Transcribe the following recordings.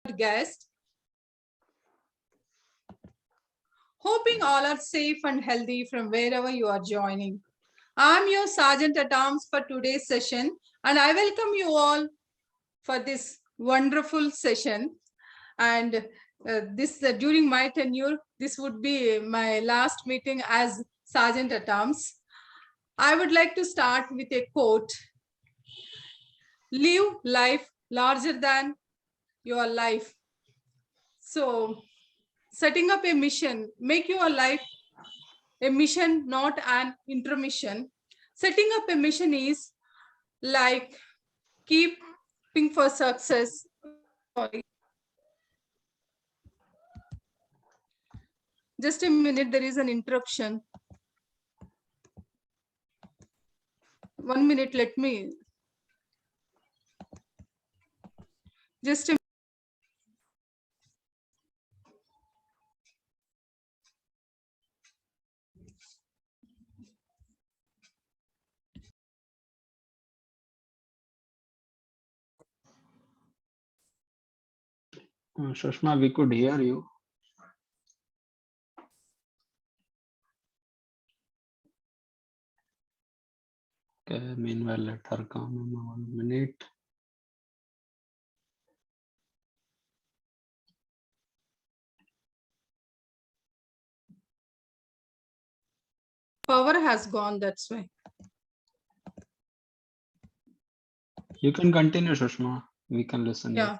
guest. Hoping all are safe and healthy from wherever you are joining. I'm your Sergeant at Arms for today's session, and I welcome you all for this wonderful session. And during my tenure, this would be my last meeting as Sergeant at Arms. I would like to start with a quote. Live life larger than your life. So, setting up a mission, make your life a mission, not an intermission. Setting up a mission is like keeping for success. Sorry. Just a minute, there is an interruption. 1 minute, let me. Just a Sushma, we could hear you. Okay, meanwhile, let her come in 1 minute. power has gone, that's why. You can continue, Sushma. We can listen. Yeah.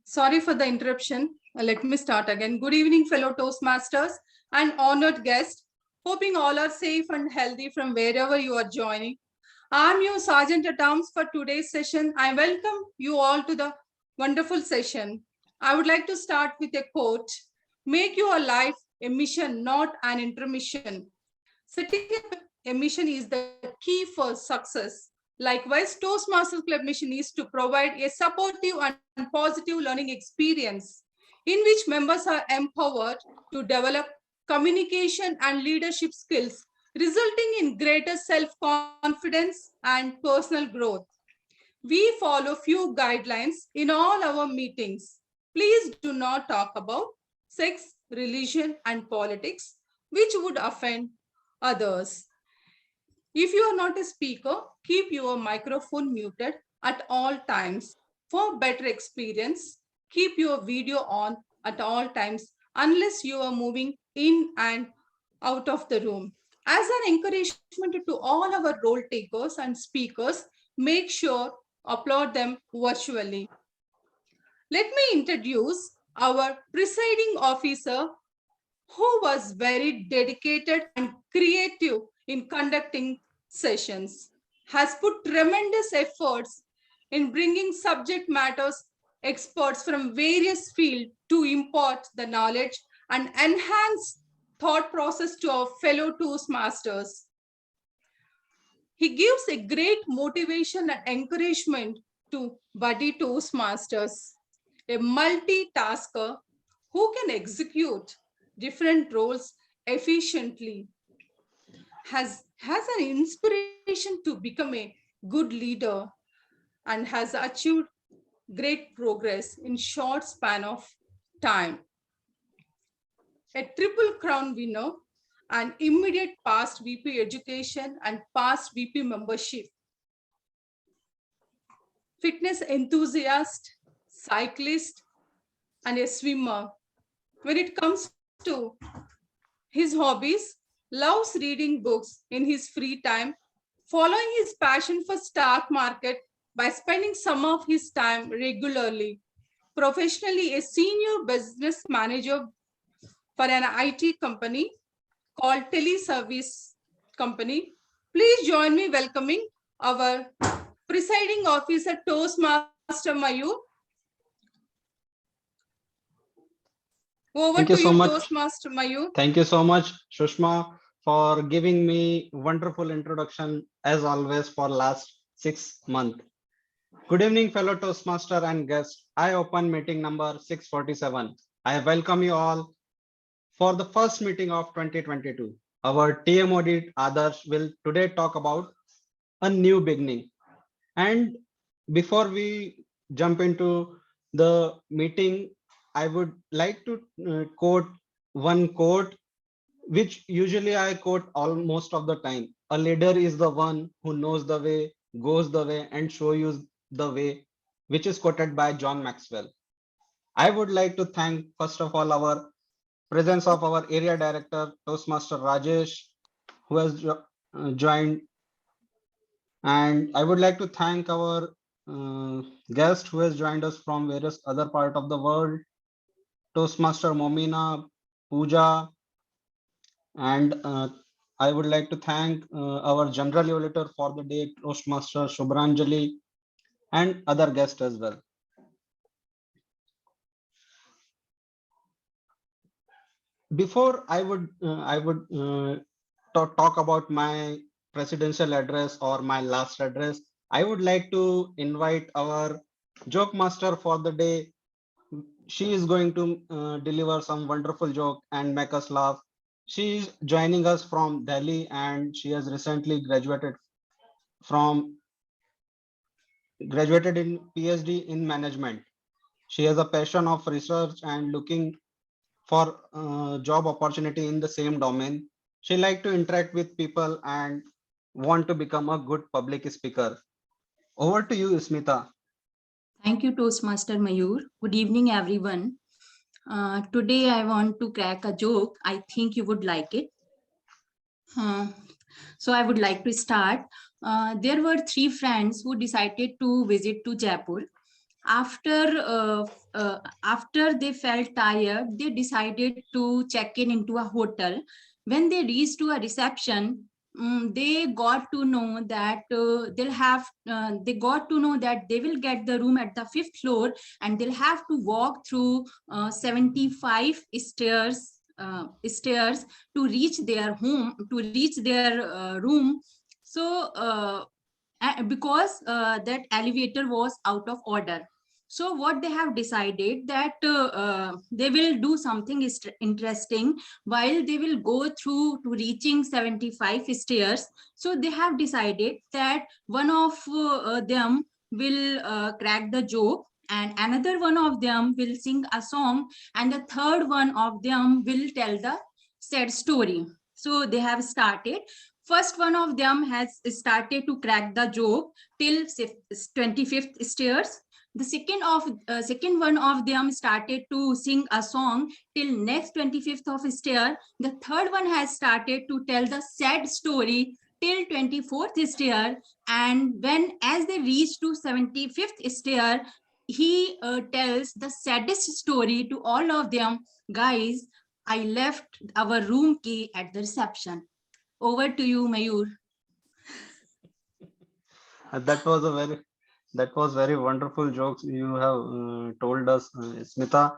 Sorry for the interruption. Let me start again. Good evening, fellow Toastmasters and honored guests. Hoping all are safe and healthy from wherever you are joining. I'm your Sergeant at Arms for today's session. I welcome you all to the wonderful session. I would like to start with a quote. Make your life a mission, not an intermission. Setting up a mission is the key for success. Likewise, Toastmasters Club mission is to provide a supportive and positive learning experience in which members are empowered to develop communication and leadership skills, resulting in greater self-confidence and personal growth. We follow few guidelines in all our meetings. Please do not talk about sex, religion, and politics, which would offend others. If you are not a speaker, keep your microphone muted at all times. For better experience, keep your video on at all times unless you are moving in and out of the room. As an encouragement to all our role takers and speakers, make sure upload them virtually. Let me introduce our presiding officer, who was very dedicated and creative in conducting sessions, has put tremendous efforts in bringing subject matters experts from various fields to impart the knowledge and enhance thought process to our fellow Toastmasters. He gives a great motivation and encouragement to buddy Toastmasters, a multitasker who can execute different roles efficiently, has an inspiration to become a good leader and has achieved great progress in short span of time. A triple crown winner and immediate past VP education and past VP membership. Fitness enthusiast, cyclist, and a swimmer. When it comes to his hobbies, loves reading books in his free time, following his passion for stock market by spending some of his time regularly. Professionally, a senior business manager for an IT company called Teleservice Company. Please join me welcoming our presiding officer, Toastmaster Mayur. Over Thank you to so you, much. Toastmaster Mayur. Thank you so much, Sushma, for giving me wonderful introduction as always for last 6 months. Good evening, fellow Toastmaster and guests. I open meeting number 647. I welcome you all for the first meeting of 2022. Our TMOD Adarsh will today talk about a new beginning. And before we jump into the meeting, I would like to quote one quote, which usually I quote almost of the time. A leader is the one who knows the way, goes the way, and shows you the way, which is quoted by John Maxwell. I would like to thank, first of all, our presence of our area director, Toastmaster Rajesh, who has joined. And I would like to thank our guest who has joined us from various other part of the world, Toastmaster Momina, Pooja, and I would like to thank our general evaluator for the day, Toastmaster Shubhranjali, and other guests as well. Before I would talk about my presidential address or my last address, I would like to invite our joke master for the day. She is going to deliver some wonderful joke and make us laugh. She is joining us from Delhi and she has recently from graduated in PhD in management. She has a passion of research and looking for job opportunity in the same domain. She like to interact with people and want to become a good public speaker. Over to you, Smita. Thank you, Toastmaster Mayur. Good evening, everyone. Today, I want to crack a joke. I think you would like it. Uh, so, I would like to start. There were three friends who decided to visit to Jaipur. After they felt tired, they decided to check in into a hotel. When they reached to a reception, they got to know that they got to know that they will get the room at the fifth floor, and they'll have to walk through 75 stairs to reach their home, to reach their room. So because that elevator was out of order, so what they have decided that they will do something interesting while they will go through to reaching 75 stairs. So they have decided that one of them will crack the joke, and another one of them will sing a song, and the third one of them will tell the sad story. So they have started. First one of them has started to crack the joke till 25th stairs. The second one of them started to sing a song till next 25th of stair. The third one has started to tell the sad story till 24th stair, and when as they reach to 75th stair, he tells the saddest story to all of them. Guys, I left our room key at the reception. Over to you, Mayur. That was a very wonderful jokes you have told us, Smita.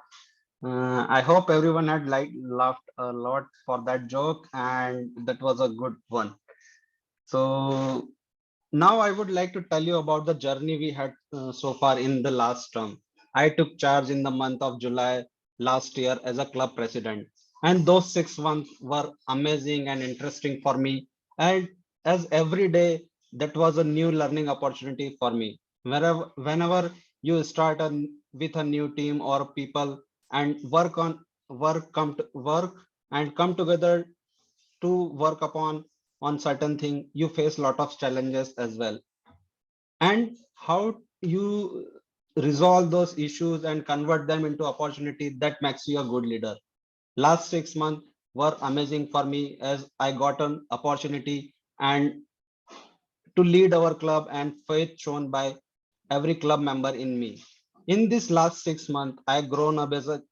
I hope everyone had laughed a lot for that joke, and that was a good one. So now I would like to tell you about the journey we had so far in the last term. I took charge in the month of July last year as a club president, and those 6 months were amazing and interesting for me. And as every day, that was a new learning opportunity for me. Whenever you start with a new team or people and work and come together to work on certain thing, you face lot of challenges as well, and how you resolve those issues and convert them into opportunity, that makes you a good leader. Last 6 months were amazing for me as I got an opportunity and to lead our club, and faith shown by every club member in me. In this last 6 months, I grown up as a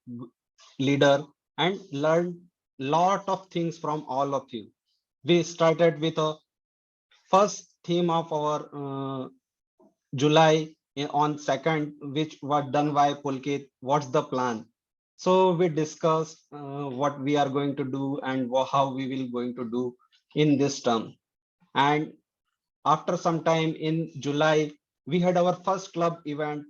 leader and learned lot of things from all of you. We started with a first theme of our July on 2nd, which was done by Pulkit. What's the plan? So we discussed what we are going to do and how we will going to do in this term. And after some time in July, we had our first club event,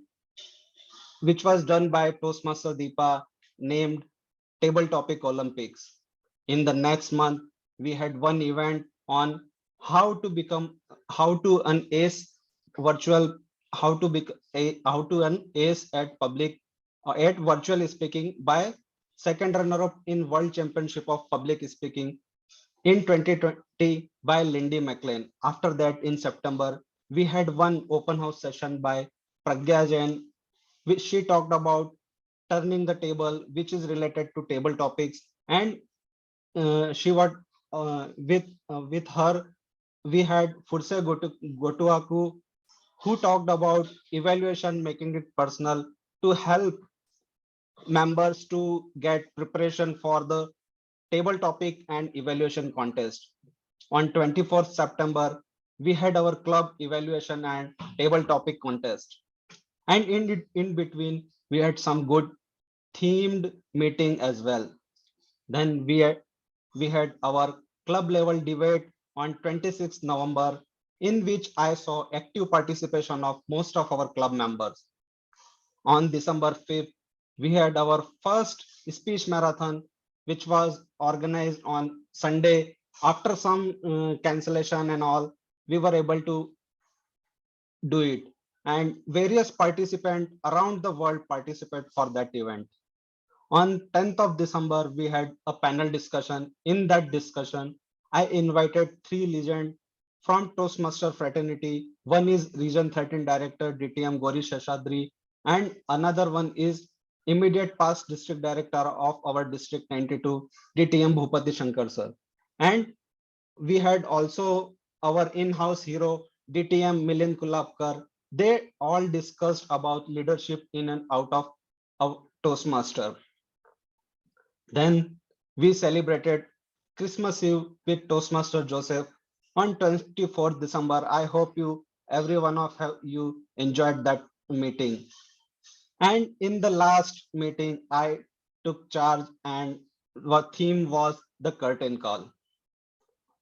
which was done by Toastmaster Deepa, named Table Topic Olympics. In the next month, we had one event on how to become, how to an ace virtual, how to an ace at public 8 virtual speaking by second runner-up in World Championship of Public Speaking in 2020 by Lindy McLean. After that, in September, we had one open house session by Pragya Jain, which she talked about turning the table, which is related to table topics. And she was with her, we had Furse Gotuaku, who talked about evaluation, making it personal to help members to get preparation for the table topic and evaluation contest. On 24th September, we had our club evaluation and table topic contest. And in between, we had some good themed meeting as well. Then we had our club level debate on 26th November, in which I saw active participation of most of our club members. On December 5th, we had our first speech marathon, which was organized on Sunday. After some cancellation and all, we were able to do it. And various participants around the world participate for that event. On 10th of December, we had a panel discussion. In that discussion, I invited three legends from Toastmaster fraternity. One is Region 13 Director DTM Gori Sheshadri, and another one is immediate past district director of our district 92 DTM Bhupati Shankar sir. And we had also our in-house hero DTM Milind Kulapkar. They all discussed about leadership in and out of Toastmaster. Then we celebrated Christmas Eve with Toastmaster Joseph on 24th December. I hope every one of you enjoyed that meeting. And in the last meeting, I took charge, and the theme was the curtain call.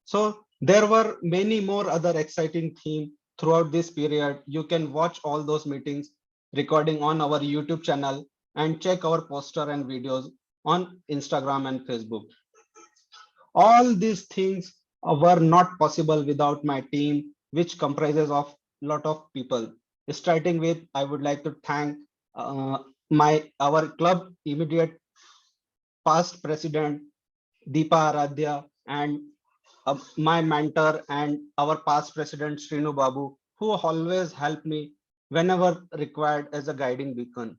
So there were many more other exciting themes throughout this period. You can watch all those meetings recording on our YouTube channel and check our poster and videos on Instagram and Facebook. All these things were not possible without my team, which comprises of lot of people. Starting with, I would like to thank uh, our club immediate past president Deepa Aradhya, and my mentor and our past president Srinu Babu, who always helped me whenever required as a guiding beacon.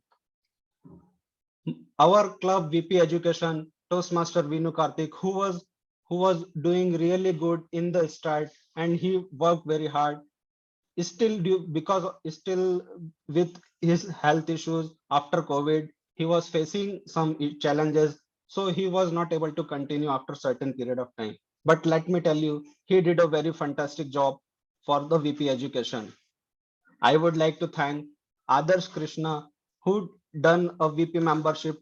Our club VP Education, Toastmaster Vinu Karthik, who was doing really good in the start, and he worked very hard. Still with his health issues after COVID, he was facing some challenges, so he was not able to continue after certain period of time. But let me tell you, he did a very fantastic job for the VP Education. I would like to thank Adarsh Krishna, who done a VP membership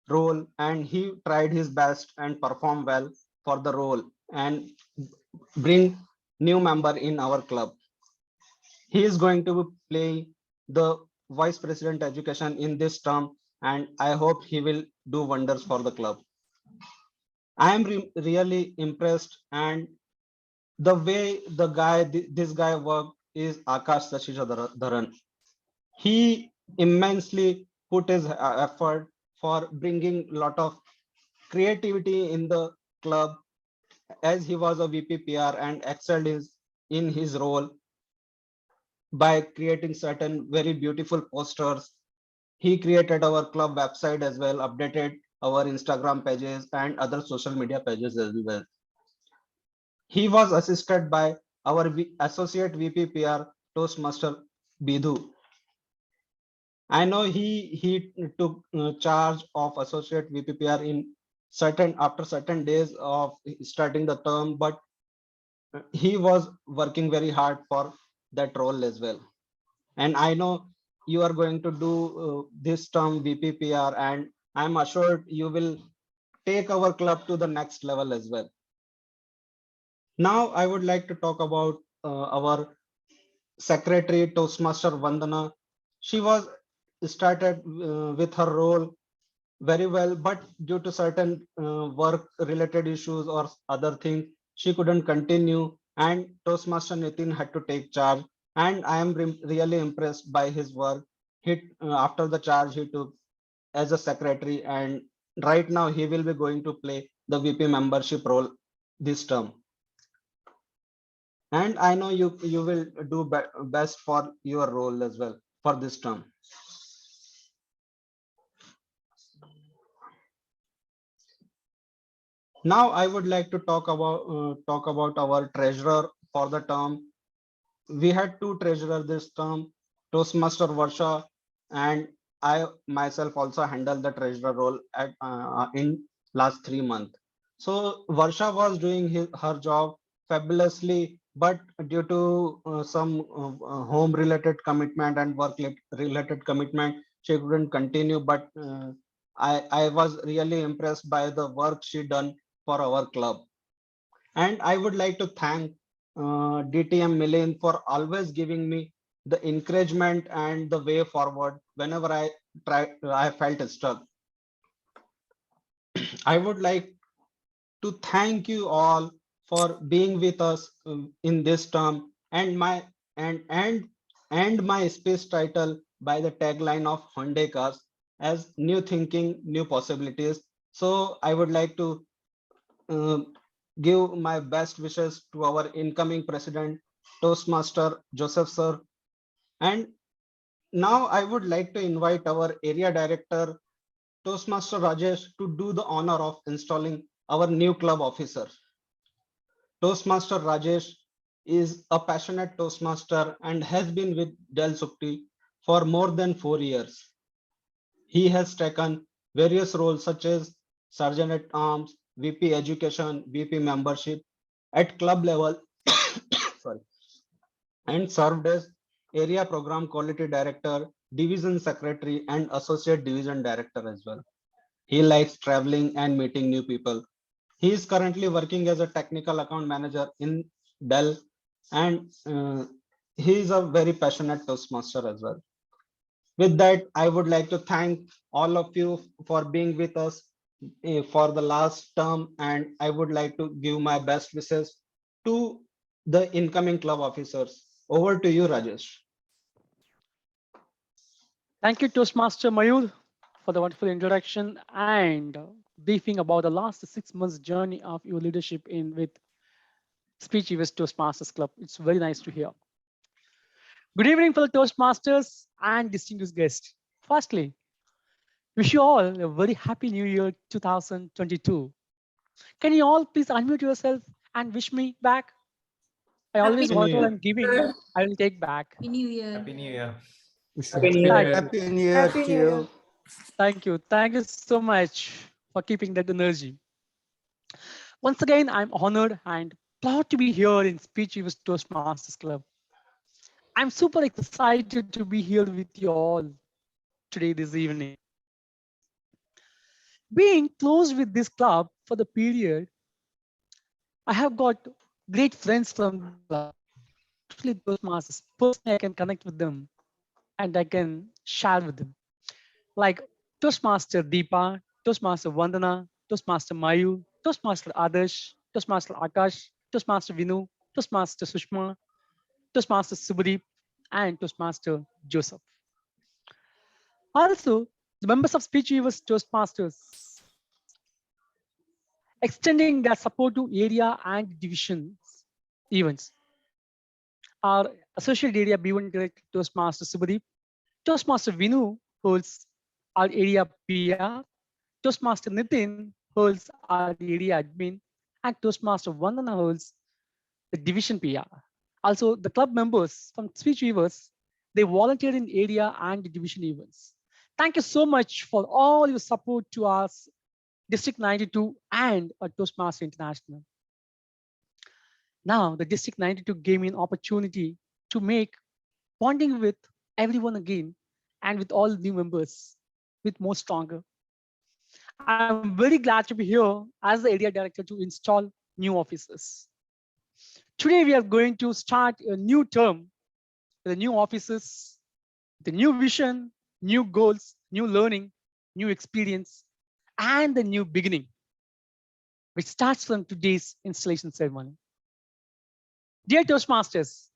role, and he tried his best and performed well for the role and bring new member in our club. He is going to play the vice president education in this term, and I hope he will do wonders for the club. I am really impressed, and the way this guy worked is Akash Dharan. He immensely put his effort for bringing a lot of creativity in the club, as he was a VPPR and excelled in his role by creating certain very beautiful posters. He created our club website as well, updated our Instagram pages and other social media pages as well. He was assisted by our associate VPPR Toastmaster Bidhu. I know he took charge of associate VPPR in after certain days of starting the term, but he was working very hard for that role as well. And I know you are going to do this term VPPR, and I'm assured you will take our club to the next level as well. Now I would like to talk about our secretary Toastmaster Vandana. She was started with her role very well, but due to certain work related issues or other things, she couldn't continue, and Toastmaster Nitin had to take charge. And I am really impressed by his work. After the charge he took, as a secretary, and right now he will be going to play the VP membership role this term. And I know you will do best for your role as well for this term. Now I would like to talk about our treasurer for the term. We had two treasurers this term, Toastmaster Varsha, and I myself also handled the treasurer role at in last 3 months. So Varsha was doing her job fabulously, but due to some home related commitment and work related commitment, she couldn't continue. But I was really impressed by the work she done for our club. And I would like to thank DTM Millen for always giving me the encouragement and the way forward whenever I felt stuck. I would like to thank you all for being with us in this term, and my space title by the tagline of Hyundai Cars as new thinking, new possibilities. So I would like to uh, give my best wishes to our incoming president, Toastmaster Joseph sir. And now I would like to invite our area director, Toastmaster Rajesh, to do the honor of installing our new club officer. Toastmaster Rajesh is a passionate Toastmaster and has been with Del Sukti for more than 4 years. He has taken various roles such as Sergeant at Arms, VP Education, VP Membership at club level, sorry, and served as Area Program Quality Director, Division Secretary, and Associate Division Director as well. He likes traveling and meeting new people. He is currently working as a technical account manager in Dell, and he is a very passionate Toastmaster as well. With that, I would like to thank all of you for being with us for the last term, and I would like to give my best wishes to the incoming club officers. Over to you, Rajesh. Thank you, Toastmaster Mayur, for the wonderful introduction and briefing about the last 6 months journey of your leadership in with Speech Events Toastmasters Club. It's very nice to hear. Good evening, fellow Toastmasters and distinguished guests. Firstly, wish you all a very happy New Year 2022. Can you all please unmute yourself and wish me back? I always Happy New whatever Year. I'm giving, I will take back. Happy New Year. Happy New Year. Happy New Year. Happy New Year Happy to New Year. you. Thank you. Thank you so much for keeping that energy. Once again, I'm honored and proud to be here in Speech Events Toastmasters Club. I'm super excited to be here with you all today, this evening. Being close with this club for the period, I have got great friends from the club, especially Toastmasters. Personally, I can connect with them and I can share with them. Like Toastmaster Deepa, Toastmaster Vandana, Toastmaster Mayu, Toastmaster Adarsh, Toastmaster Akash, Toastmaster Vinu, Toastmaster Sushma, Toastmaster Subhadeep, and Toastmaster Joseph. Also, the members of Speech Events Toastmasters extending their support to area and divisions events. Our Associate Area B1 Director Toastmaster Subhadeep, Toastmaster Vinu holds our area PR, Toastmaster Nitin holds our area admin, and Toastmaster Vandana holds the division PR. Also, the club members from Speech Weavers, they volunteer in area and division events. Thank you so much for all your support to us, District 92 and Toastmaster International. Now, the District 92 gave me an opportunity to make bonding with everyone again and with all new members with more stronger. I'm very glad to be here as the area director to install new officers. Today, we are going to start a new term with the new officers, the new vision, new goals, new learning, new experience, and the new beginning, which starts from today's installation ceremony. Dear Toastmasters,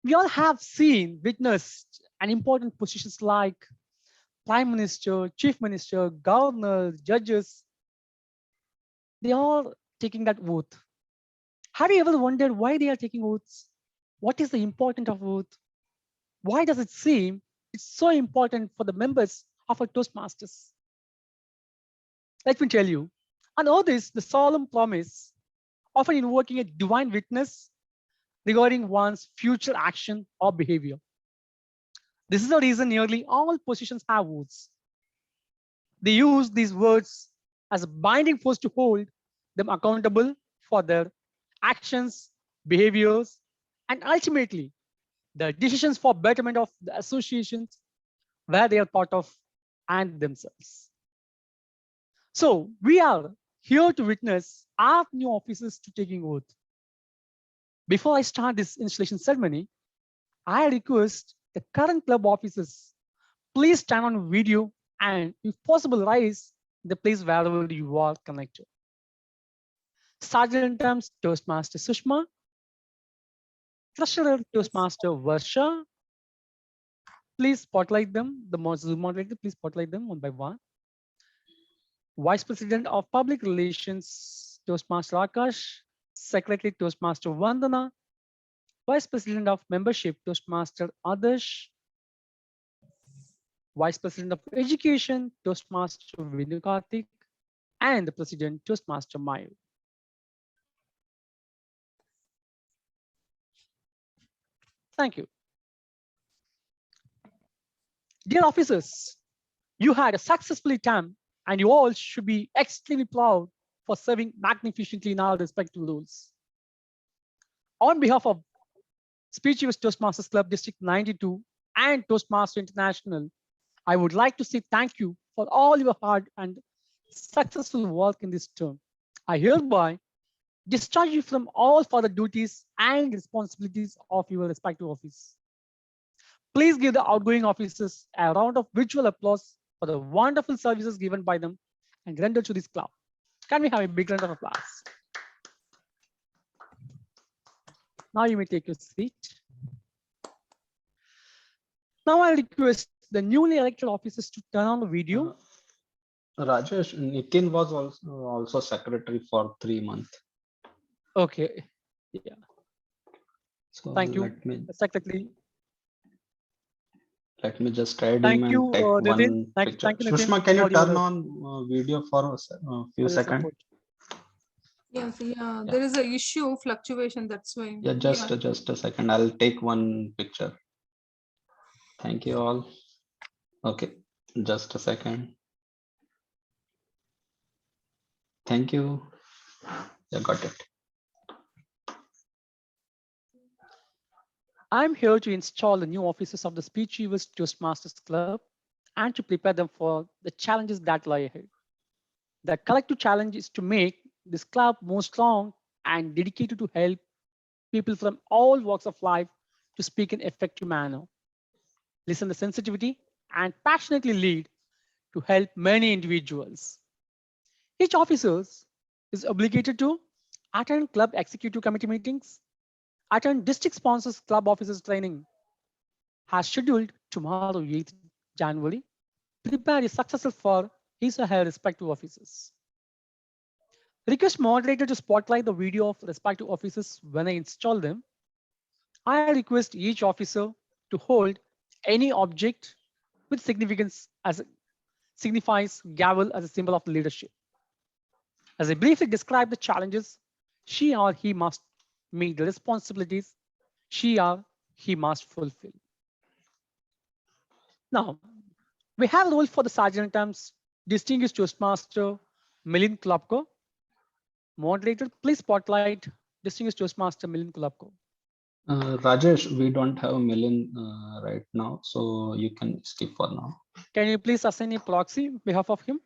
we all have seen, witnessed, and important positions like Prime Minister, Chief Minister, Governor, judges, they are taking that oath. Have you ever wondered why they are taking oaths? What is the importance of oath? Why does it seem it's so important for the members of our Toastmasters? Let me tell you, an oath is the solemn promise, often invoking a divine witness regarding one's future action or behavior. This is the reason nearly all positions have oaths. They use these words as a binding force to hold them accountable for their actions, behaviors, and ultimately the decisions for betterment of the associations where they are part of and themselves. So we are here to witness our new officers to taking oath. Before I start this installation ceremony, I request the current club officers, please stand on video and if possible, rise the place wherever you are connected. Sergeant Terms Toastmaster Sushma, Treasurer Toastmaster Varsha, please spotlight them. The moderator, please spotlight them one by one. Vice President of Public Relations Toastmaster Akash, Secretary Toastmaster Vandana, Vice President of Membership Toastmaster Adarsh, Vice President of Education Toastmaster Vinu Karthik, and the President Toastmaster Mayu. Thank you. Dear officers, you had a successful term and you all should be extremely proud for serving magnificently in our respective roles. On behalf of Speechless Toastmasters Club District 92 and Toastmaster International, I would like to say thank you for all your hard and successful work in this term. I hereby discharge you from all further duties and responsibilities of your respective office. Please give the outgoing officers a round of virtual applause for the wonderful services given by them and rendered to this club. Can we have a big round of applause? Now you may take your seat. Now I request the newly elected officers to turn on the video. Rajesh, Nitin was also secretary for 3 months. Okay. Yeah. So Thank you, Secretary. Let me just add Thank him you, and take Nitin. one Thank picture. you, Nitin, Sushma, can you for your turn on video for a few seconds? support. Yes, there is a issue fluctuation, that's why. Yeah, just a second. I'll take one picture. Thank you all. Okay, just a second. Thank you. Yeah, got it. I'm here to install the new officers of the Speechless Toastmasters Club and to prepare them for the challenges that lie ahead. The collective challenge is to make this club more strong and dedicated to help people from all walks of life to speak in effective manner, listen the sensitivity, and passionately lead to help many individuals. Each officer is obligated to attend club executive committee meetings, attend district sponsors club officers training, has scheduled tomorrow 8th January, prepare a successor for his or her respective offices. Request moderator to spotlight the video of respective officers when I install them. I request each officer to hold any object with significance as signifies gavel as a symbol of leadership. As I briefly describe the challenges, she or he must meet the responsibilities she or he must fulfill. Now, we have a role for the Sergeant Terms Distinguished Toastmaster Milind Klopko. Moderator, please spotlight Distinguished Toastmaster Milind Klopko. Rajesh, we don't have a million right now, so you can skip for now. Can you please assign a proxy on behalf of him?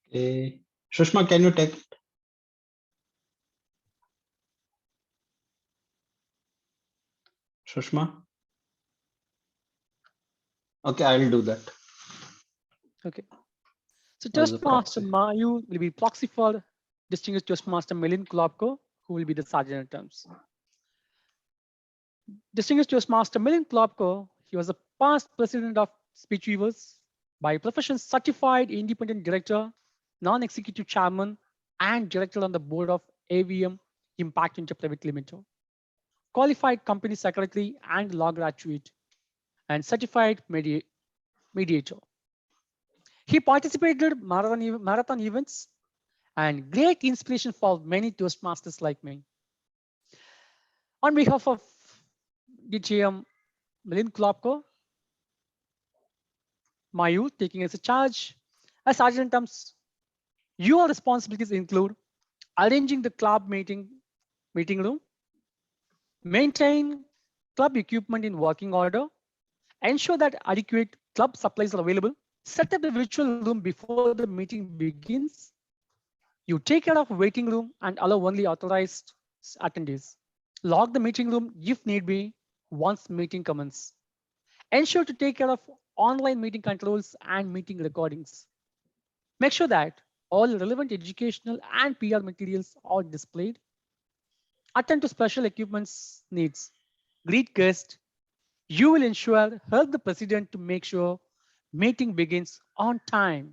Okay. Sushma, can you take it? Sushma? Okay, I'll do that. Okay. So As a Toastmaster proxy. Mayu will be proxy for Distinguished Toastmaster Milind Klopko, who will be the Sergeant Terms. Distinguished Toastmaster Milind Klopko, he was the past president of speech weavers, by profession certified independent director, non-executive chairman, and director on the board of AVM Impact Inter Private Limited, qualified company secretary and law graduate, and certified mediator. He participated marathon events and great inspiration for many Toastmasters like me. On behalf of DTM Milind Klopko, Mayu taking as a charge, as Sergeant terms, your responsibilities include arranging the club meeting room, maintain club equipment in working order, ensure that adequate club supplies are available, set up the virtual room before the meeting begins. You take care of waiting room and allow only authorized attendees. Log the meeting room if need be once meeting commences. Ensure to take care of online meeting controls and meeting recordings. Make sure that all relevant educational and PR materials are displayed. Attend to special equipment's needs. Greet guests. You will ensure help the president to make sure meeting begins on time.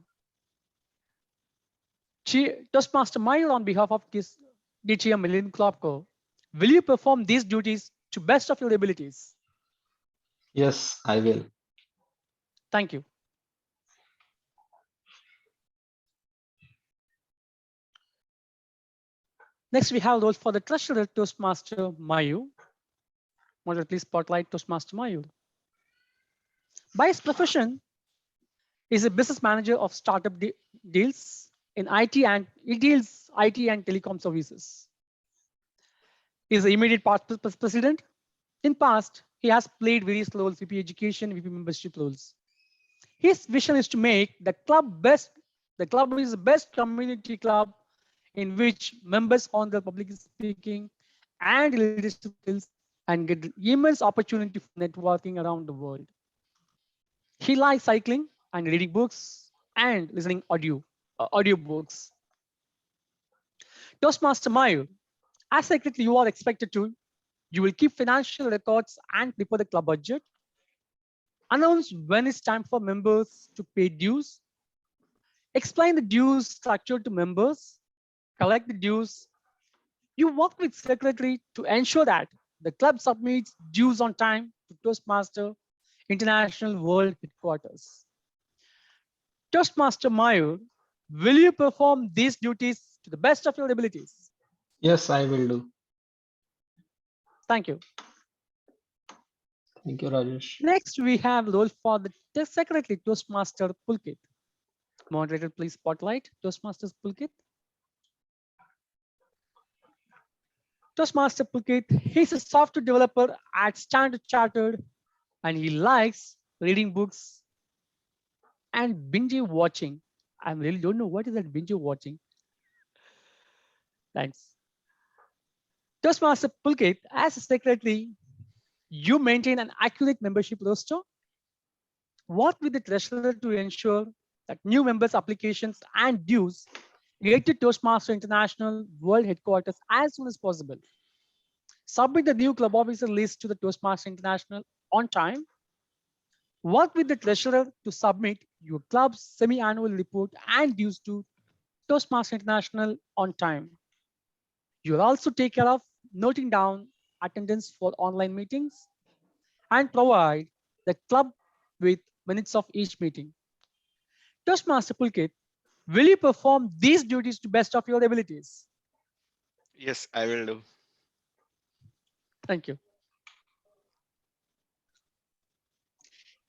Toastmaster Mayor, on behalf of DTM Milind Klopko, will you perform these duties to best of your abilities? Yes, I will. Thank you. Next, we have roles for the treasurer, Toastmaster Mayu. Moderator, please spotlight Toastmaster Mayu. By his profession, is a business manager of startup deals in IT, and he deals IT and telecom services. He is the immediate past president. In past, he has played various roles, VP education, VP membership roles. His vision is to make the club best. The club is the best community club in which members on the public speaking and leadership skills and get immense opportunity for networking around the world. He likes cycling and reading books and listening audiobooks. Toastmaster Mayu, as secretary, you are expected to. You will keep financial records and prepare the club budget. Announce when it's time for members to pay dues. Explain the dues structure to members. Collect the dues. You work with secretary to ensure that the club submits dues on time to Toastmaster International World Headquarters. Toastmaster Mayu, will you perform these duties to the best of your abilities? Yes, I will do. Thank you. Thank you, Rajesh. Next, we have role for the secretary, Toastmaster Pulkit. Moderator, please spotlight Toastmaster's Pulkit. Toastmaster Pulkit, he's a software developer at Standard Chartered, and he likes reading books and binge watching. I really don't know what is that binge watching. Thanks. Toastmaster Pulkit, as a secretary, you maintain an accurate membership roster. Work with the treasurer to ensure that new members' applications and dues get to Toastmaster International World Headquarters as soon as possible. Submit the new club officer list to the Toastmaster International on time. Work with the treasurer to submit your club's semi-annual report and dues to Toastmaster International on time. You'll also take care of noting down attendance for online meetings and provide the club with minutes of each meeting. Toastmaster Pulkit, will you perform these duties to best of your abilities? Yes, I will do. Thank you.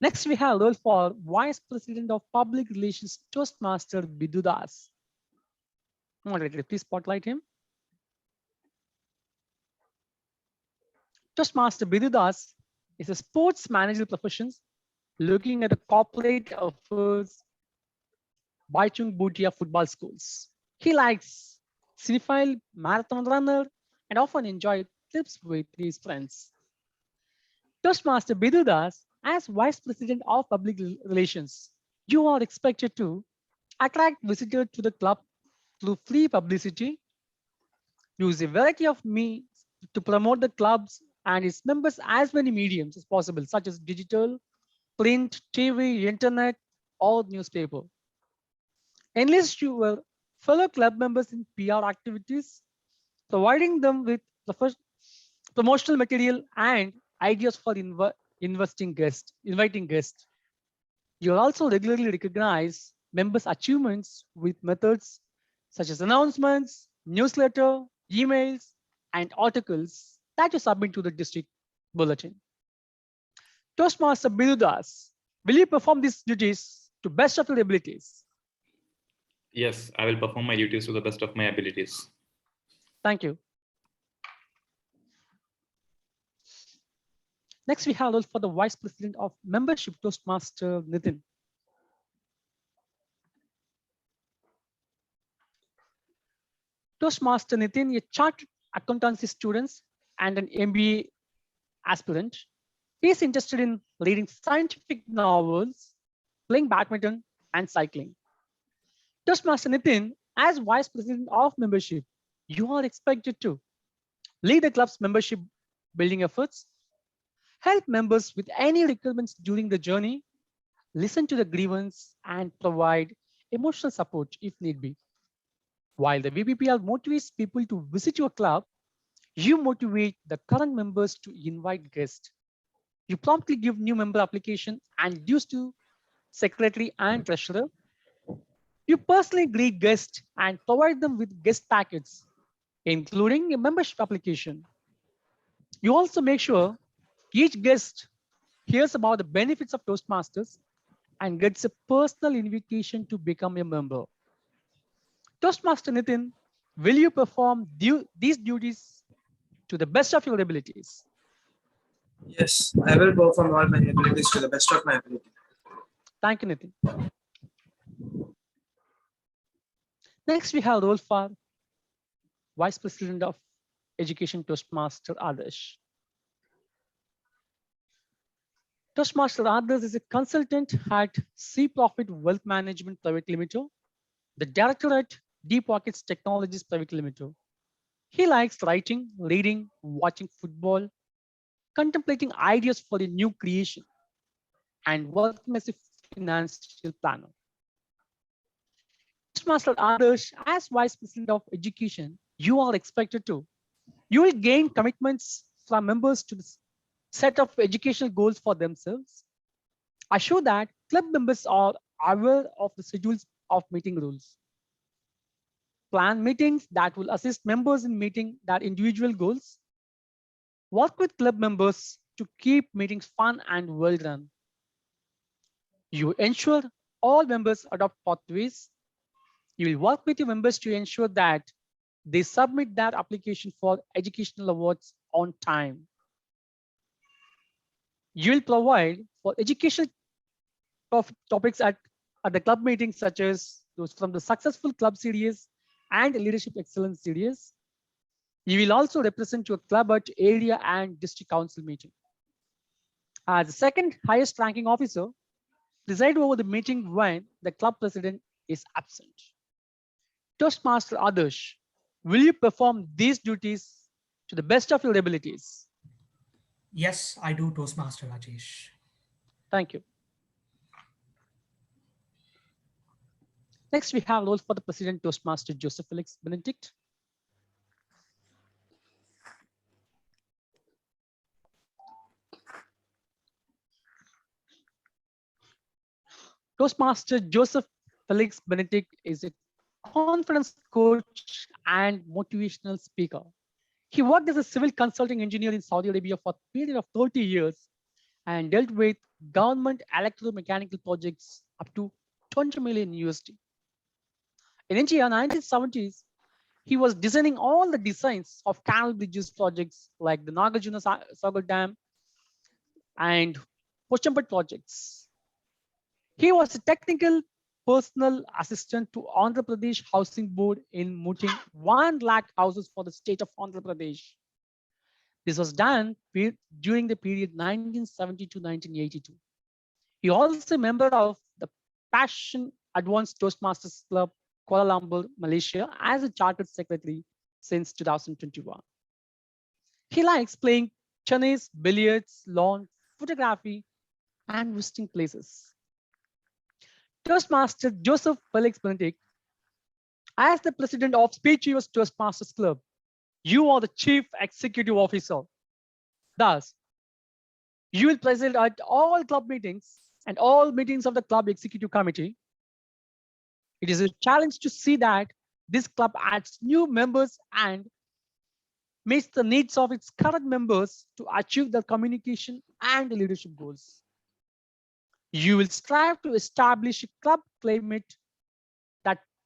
Next, we have role for Vice President of Public Relations, Toastmaster Bidu Das. Moderator, please spotlight him. Toastmaster Bidu Das is a sports managerial profession looking at the corporate affairs Baichung Bhutia football schools. He likes cinephile, marathon runner, and often enjoys trips with his friends. Toastmaster Bidu Das, as Vice President of Public Relations, you are expected to attract visitors to the club through free publicity, use a variety of means to promote the clubs and its members as many mediums as possible, such as digital, print, TV, internet, or newspaper. Enlist your fellow club members in PR activities, providing them with promotional material and ideas for inviting guests. You'll also regularly recognize members' achievements with methods such as announcements, newsletter, emails, and articles that you submit to the district bulletin. Toastmaster Birudas, will you perform these duties to best of your abilities? Yes, I will perform my duties to the best of my abilities. Thank you. Next, we have role for the Vice President of Membership, Toastmaster Nitin. Toastmaster Nitin, a chartered accountancy student and an MBA aspirant. He is interested in reading scientific novels, playing badminton, and cycling. Toastmaster Nitin, as Vice President of Membership, you are expected to lead the club's membership building efforts, help members with any requirements during the journey, listen to the grievance, and provide emotional support if need be. While the VPPL motivates people to visit your club, you motivate the current members to invite guests. You promptly give new member application and dues to secretary and treasurer. You personally greet guests and provide them with guest packets, including a membership application. You also make sure each guest hears about the benefits of Toastmasters and gets a personal invitation to become a member. Toastmaster Nitin, will you perform these duties to the best of your abilities? Yes, I will perform all my abilities to the best of my ability. Thank you, Nitin. Next, we have role for Vice President of Education, Toastmaster Adarsh. Toastmaster Adarsh is a consultant at Sea Profit Wealth Management Private Limited, the director at Deep Pockets Technologies Private Limited. He likes writing, reading, watching football, contemplating ideas for a new creation, and working as a financial planner. Toastmaster Adarsh, as Vice President of Education, you are expected to. You will gain commitments from members to the set of educational goals for themselves. Assure that club members are aware of the schedules of meeting rules. Plan meetings that will assist members in meeting their individual goals. Work with club members to keep meetings fun and well run. You ensure all members adopt pathways. You will work with your members to ensure that they submit their application for educational awards on time. You will provide for educational topics at the club meetings, such as those from the successful club series and leadership excellence series. You will also represent your club at area and district council meeting. As the second highest ranking officer, preside over the meeting when the club president is absent. Toastmaster Adarsh, will you perform these duties to the best of your abilities? Yes, I do, Toastmaster Rajesh. Thank you. Next, we have roles for the President Toastmaster Joseph Felix Benedict. Toastmaster Joseph Felix Benedict is a confidence coach and motivational speaker. He worked as a civil consulting engineer in Saudi Arabia for a period of 30 years and dealt with government electromechanical projects up to 20 million USD. In India, 1970s, he was designing all the designs of canal bridges projects like the Nagarjuna Sagar Dam and Pochampet projects. He was a technical personal assistant to Andhra Pradesh Housing Board in mooting 1 lakh houses for the state of Andhra Pradesh. This was done during the period 1970 to 1982. He also a member of the Passion Advanced Toastmasters Club, Kuala Lumpur, Malaysia, as a chartered secretary since 2021. He likes playing tennis, billiards, lawn, photography, and visiting places. Toastmaster Joseph Felix Benedict, as the president of Speech Achievers Toastmasters Club, you are the chief executive officer. Thus, you will preside at all club meetings and all meetings of the club executive committee. It is a challenge to see that this club adds new members and meets the needs of its current members to achieve their communication and leadership goals. You will strive to establish a club climate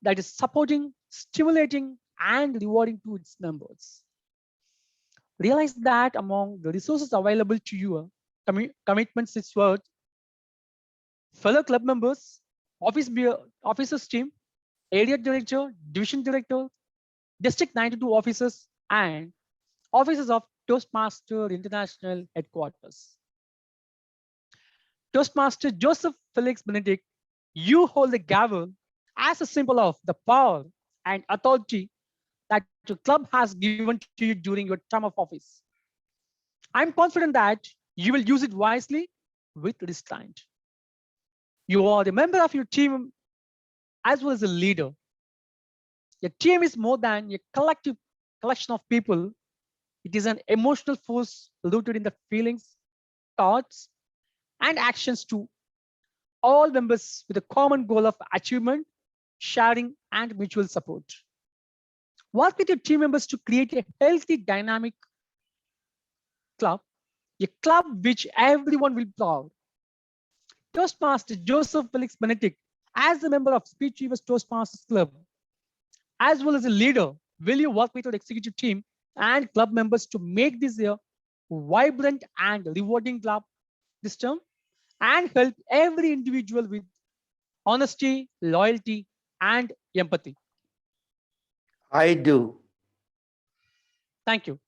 that is supporting, stimulating, and rewarding to its members. Realize that among the resources available to you, commitments is worth fellow club members, officers team, area director, division director, district 92 officers, and officers of Toastmaster International Headquarters. Toastmaster Joseph Felix Benedict, you hold the gavel as a symbol of the power and authority that your club has given to you during your term of office. I'm confident that you will use it wisely with restraint. You are the member of your team as well as a leader. Your team is more than a collective collection of people. It is an emotional force rooted in the feelings, thoughts, and actions to all members with a common goal of achievement, sharing, and mutual support. Work with your team members to create a healthy, dynamic club, a club which everyone will be proud. Toastmaster Joseph Felix Benedict, as a member of Speech Achievers Toastmasters Club, as well as a leader, will you work with your executive team and club members to make this a vibrant and rewarding club this term and help every individual with honesty, loyalty, and empathy? I do. Thank you.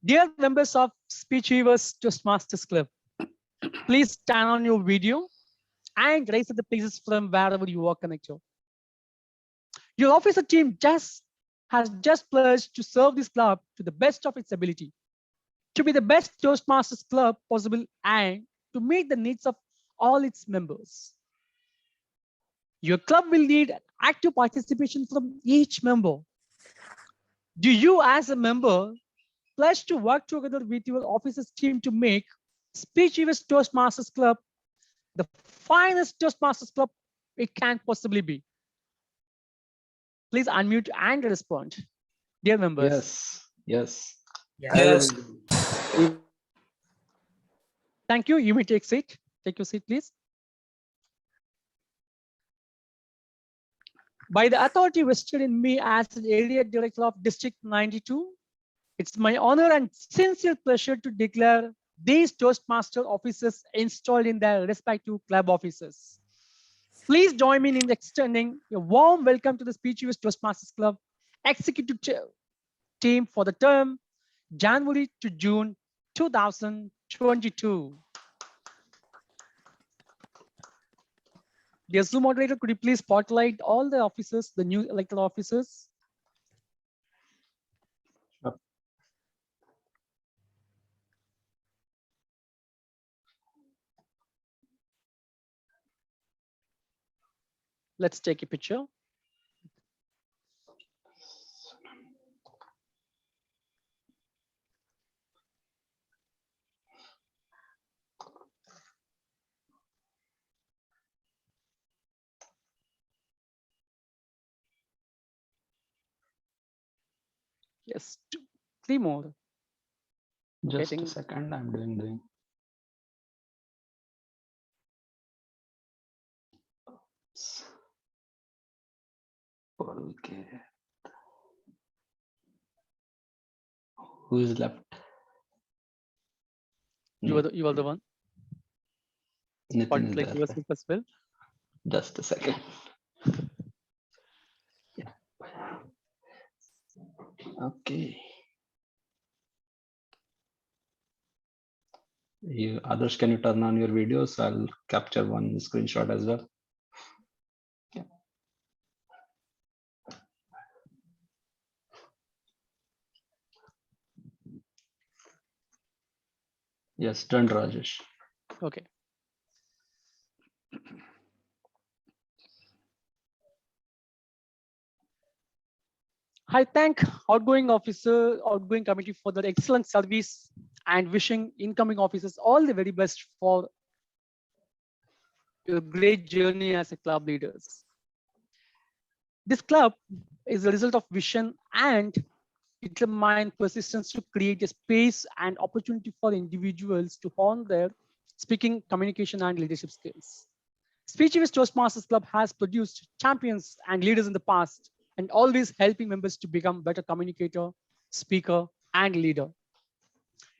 Dear members of Speech Achievers Toastmasters Club, please turn on your video and raise the places from wherever you are connected. Your officer team has just pledged to serve this club to the best of its ability, to be the best Toastmasters Club possible and to meet the needs of all its members. Your club will need active participation from each member. Do you as a member pledge to work together with your officers team to make Speech Achievers Toastmasters Club the finest Toastmasters Club it can possibly be? Please unmute and respond, dear members. Yes. Yes. Thank you. You may take seat. Take your seat, please. By the authority vested in me as the area director of District 92, it's my honor and sincere pleasure to declare these Toastmaster officers installed in their respective club offices. Please join me in extending a warm welcome to the Speech Achievers Toastmasters Club executive team for the term January to June 2022. Dear Zoom moderator, could you please spotlight all the officers, the new elected officers? Sure. Let's take a picture. Yes, three more. Just a second, I'm doing. Oops. Okay. Who is left? You are the one. Nitin is Like there. yourself as well. Just a second. Yeah. Okay. Others, can you turn on your videos? I'll capture one screenshot as well. Yeah. Yes, done, Rajesh. Okay. I thank outgoing committee for their excellent service and wishing incoming officers all the very best for your great journey as a club leaders. This club is a result of vision and determined persistence to create a space and opportunity for individuals to hone their speaking, communication, and leadership skills. Speechivist Toastmasters Club has produced champions and leaders in the past and always helping members to become better communicator, speaker, and leader.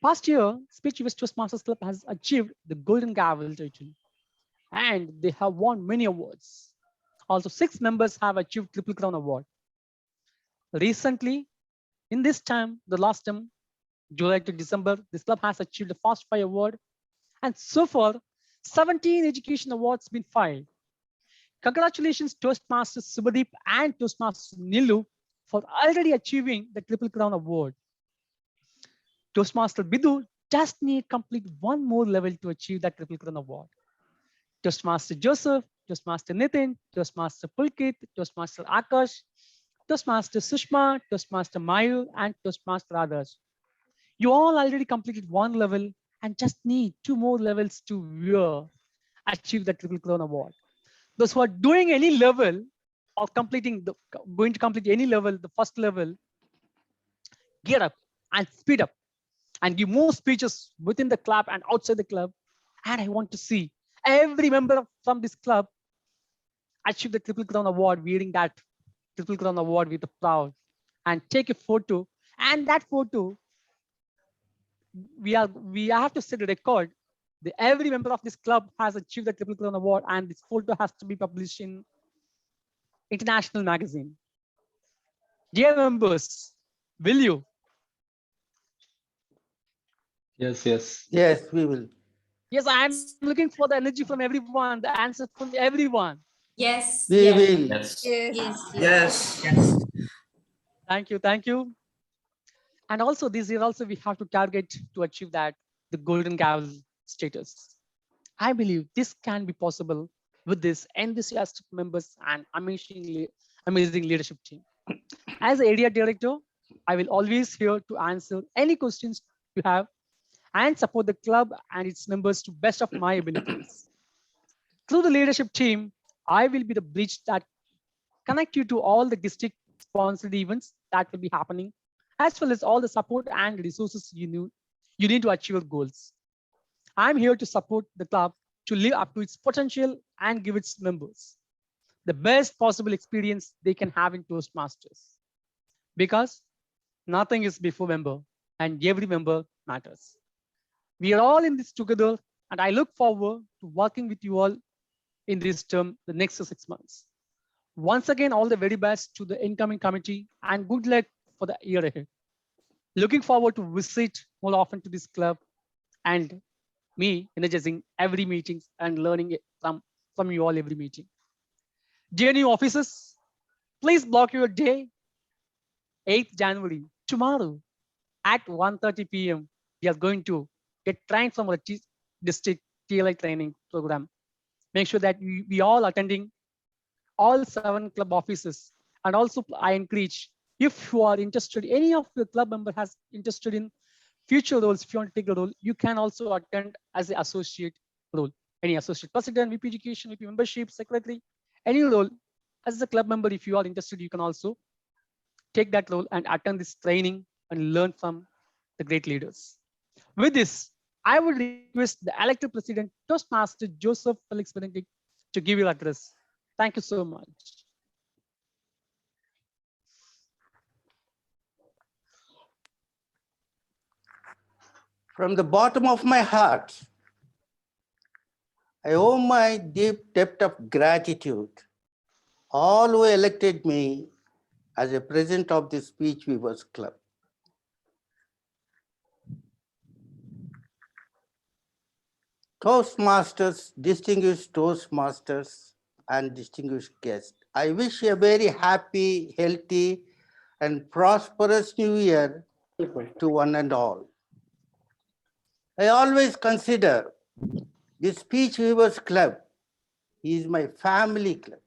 Past year, Speechivist Toastmasters Club has achieved the Golden Gavel title and they have won many awards. Also, 6 members have achieved Triple Crown Award. Recently, in this time, the last term, July to December, this club has achieved the Fast 5 Award. And so far, 17 education awards been filed. Congratulations, Toastmasters Subhadeep and Toastmasters Nilu for already achieving the Triple Crown Award. Toastmaster Bidu just need complete one more level to achieve that Triple Crown Award. Toastmaster Joseph, Toastmaster Nitin, Toastmaster Pulkit, Toastmaster Akash, Toastmaster Sushma, Toastmaster Mayu, and Toastmaster Adarsh. You all already completed one level and just need 2 more levels to achieve the Triple Crown Award. Those who are doing any level or going to complete any level, the first level, get up and speed up and give more speeches within the club and outside the club. And I want to see every member from this club achieve the Triple Crown Award, wearing that Triple Crown Award with a proud, and take a photo. And that photo, we have to set a record. Every member of this club has achieved the Triple Crown Award, and this photo has to be published in international magazine. Dear members, will you? Yes, yes. Yes, we will. Yes, I am looking for the energy from everyone, the answer from everyone. Yes. We yes. will. Yes. Yes. Yes. Thank you, thank you. And also this year also we have to target to achieve that, the Golden Gavel status. I believe this can be possible with this enthusiastic members and amazing leadership team. As area director, I will always here to answer any questions you have and support the club and its members to best of my abilities. Through the leadership team, I will be the bridge that connect you to all the district sponsored events that will be happening, as well as all the support and resources you need to achieve your goals. I'm here to support the club to live up to its potential and give its members the best possible experience they can have in Toastmasters. Because nothing is before member and every member matters. We are all in this together and I look forward to working with you all in this term, the next 6 months. Once again, all the very best to the incoming committee and good luck for the year ahead. Looking forward to visit more often to this club and me energizing every meeting and learning from you all every meeting. Dear new officers, please block your day, 8th January, tomorrow at 1:30 p.m. We are going to get trained from our district TLI training program. Make sure that we all attending all 7 club offices. And also I encourage, if you are interested, any of your club member has interested in future roles, if you want to take a role, you can also attend as an associate role. Any associate president, VP education, VP membership, secretary, any role as a club member, if you are interested, you can also take that role and attend this training and learn from the great leaders. With this, I would request the elected president, Toastmaster Joseph Felix Benedict, to give your address. Thank you so much. From the bottom of my heart, I owe my deep debt of gratitude all who elected me as a president of the Speech Weavers Club. Toastmasters, distinguished Toastmasters, and distinguished guests, I wish you a very happy, healthy, and prosperous new year to one and all. I always consider the Speech Weavers Club is my family club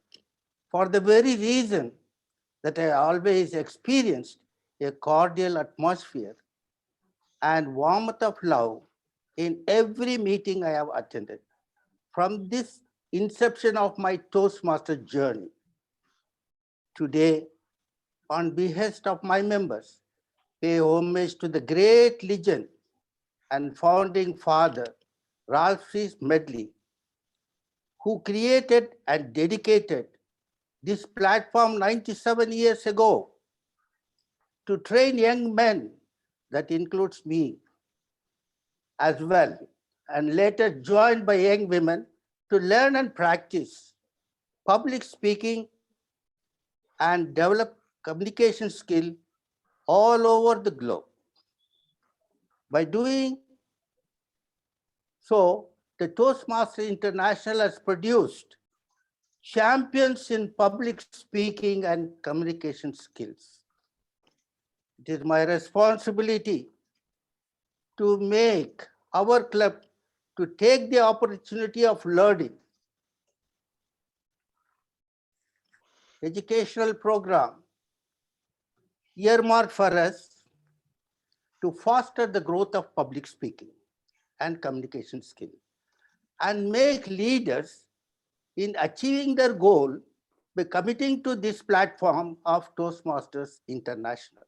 for the very reason that I always experienced a cordial atmosphere and warmth of love in every meeting I have attended. From this inception of my Toastmaster journey, today, on behest of my members, pay homage to the great legend and founding father, Ralph C. Medley, who created and dedicated this platform 97 years ago to train young men, that includes me as well, and later joined by young women to learn and practice public speaking and develop communication skill all over the globe. By doing so, the Toastmaster International has produced champions in public speaking and communication skills. It is my responsibility to make our club to take the opportunity of learning educational program earmarked for us to foster the growth of public speaking and communication skill and make leaders in achieving their goal by committing to this platform of Toastmasters International.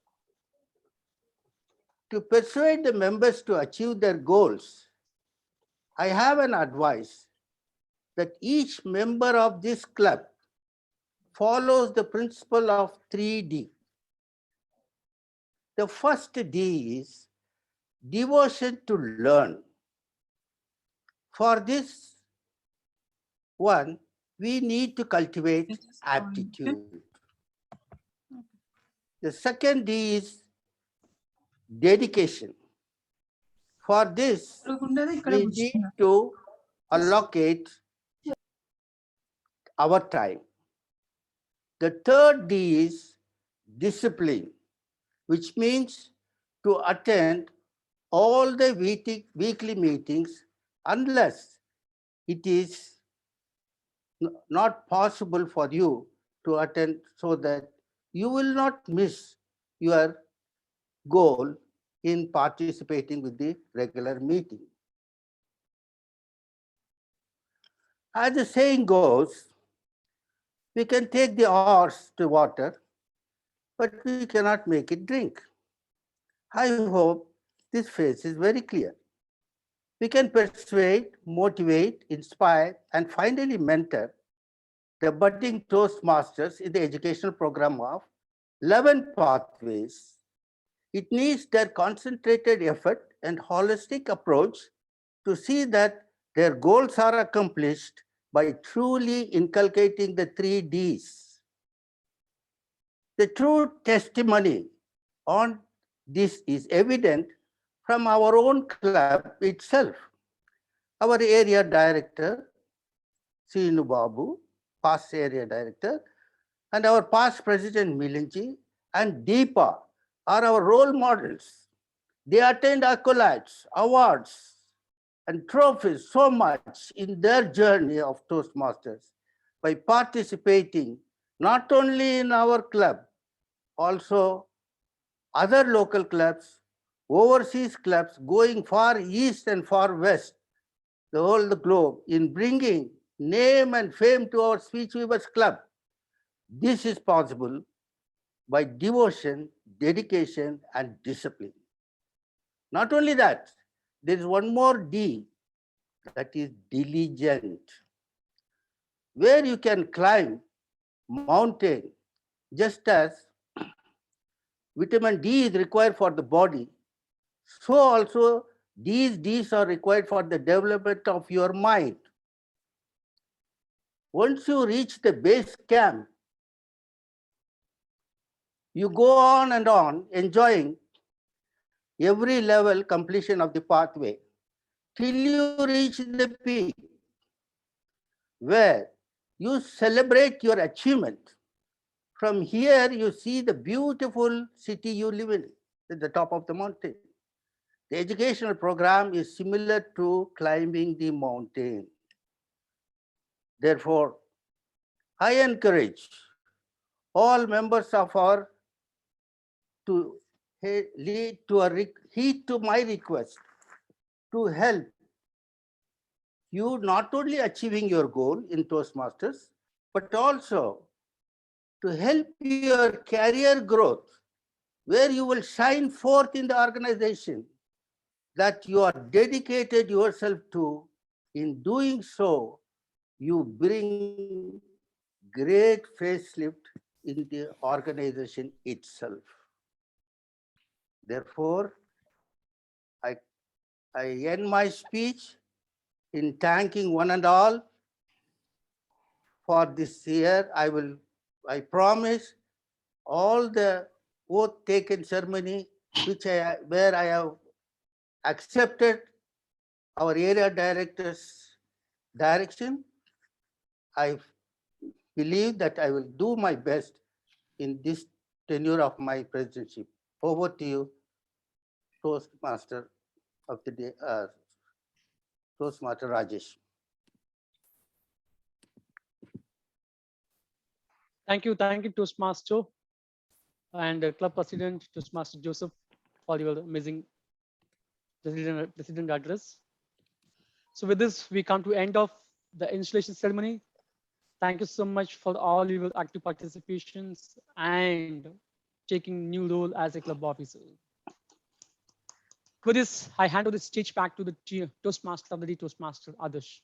To persuade the members to achieve their goals, I have an advice that each member of this club follows the principle of 3D. The first D is devotion to learn. For this one, we need to cultivate aptitude. The second D is dedication. For this, we need to allocate our time. The third D is discipline, which means to attend all the weekly meetings unless it is not possible for you to attend, so that you will not miss your goal in participating with the regular meeting. As the saying goes, we can take the horse to water, but we cannot make it drink. I hope this phrase is very clear. We can persuade, motivate, inspire, and finally mentor the budding Toastmasters in the educational program of 11 pathways. It needs their concentrated effort and holistic approach to see that their goals are accomplished by truly inculcating the 3 Ds. The true testimony on this is evident from our own club itself. Our area director, Sinu Babu, past area director, and our past president Milinji and Deepa are our role models. They attained accolades, awards, and trophies so much in their journey of Toastmasters by participating not only in our club, also other local clubs, overseas clubs, going far east and far west, the whole the globe, in bringing name and fame to our Speech Weavers Club. This is possible by devotion, dedication, and discipline. Not only that, there is one more D, that is diligent, where you can climb mountain just as vitamin D is required for the body, so also these Ds are required for the development of your mind. Once you reach the base camp, you go on and on enjoying every level completion of the pathway till you reach the peak, where you celebrate your achievement. From here, you see the beautiful city you live in, at the top of the mountain. The educational program is similar to climbing the mountain. Therefore, I encourage all members of our to heed to my request to help you not only achieving your goal in Toastmasters, but also to help your career growth, where you will shine forth in the organization that you are dedicated yourself to. In doing so, you bring great facelift in the organization itself. Therefore, I, I end my speech in thanking one and all for this year. I promise all the oath taken ceremony where I have accepted our area director's direction. I believe that I will do my best in this tenure of my presidency. Over to you, Toastmaster of the day, Toastmaster Rajesh. Thank you, Toastmaster and Club President Toastmaster Joseph for your amazing president address. So with this, we come to end of the installation ceremony. Thank you so much for all your active participations and taking new role as a club officer. With this, I hand over the stage back to the Toastmaster of the day, Toastmaster Adarsh.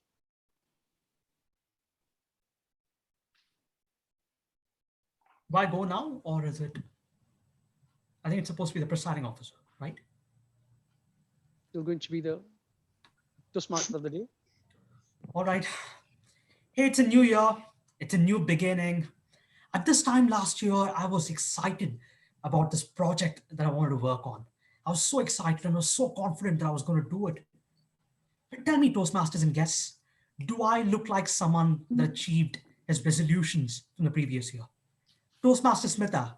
Do I go now, or is it? I think it's supposed to be the presiding officer, right? You're going to be the Toastmaster of the day. All right. Hey, it's a new year. It's a new beginning. At this time last year, I was excited about this project that I wanted to work on. I was so excited and I was so confident that I was going to do it. But tell me, Toastmasters and guests, do I look like someone that achieved his resolutions from the previous year? Toastmaster Smitha.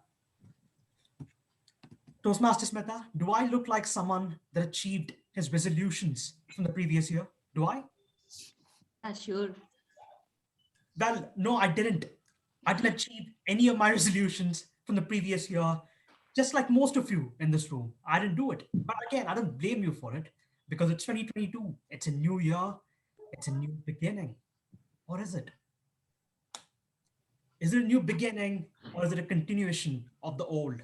Toastmaster Smitha, do I look like someone that achieved his resolutions from the previous year? Do I? Sure. Well, no, I didn't. I didn't achieve any of my resolutions from the previous year, just like most of you in this room. I didn't do it. But again, I don't blame you for it because it's 2022. It's a new year. It's a new beginning. What is it? Is it a new beginning or is it a continuation of the old?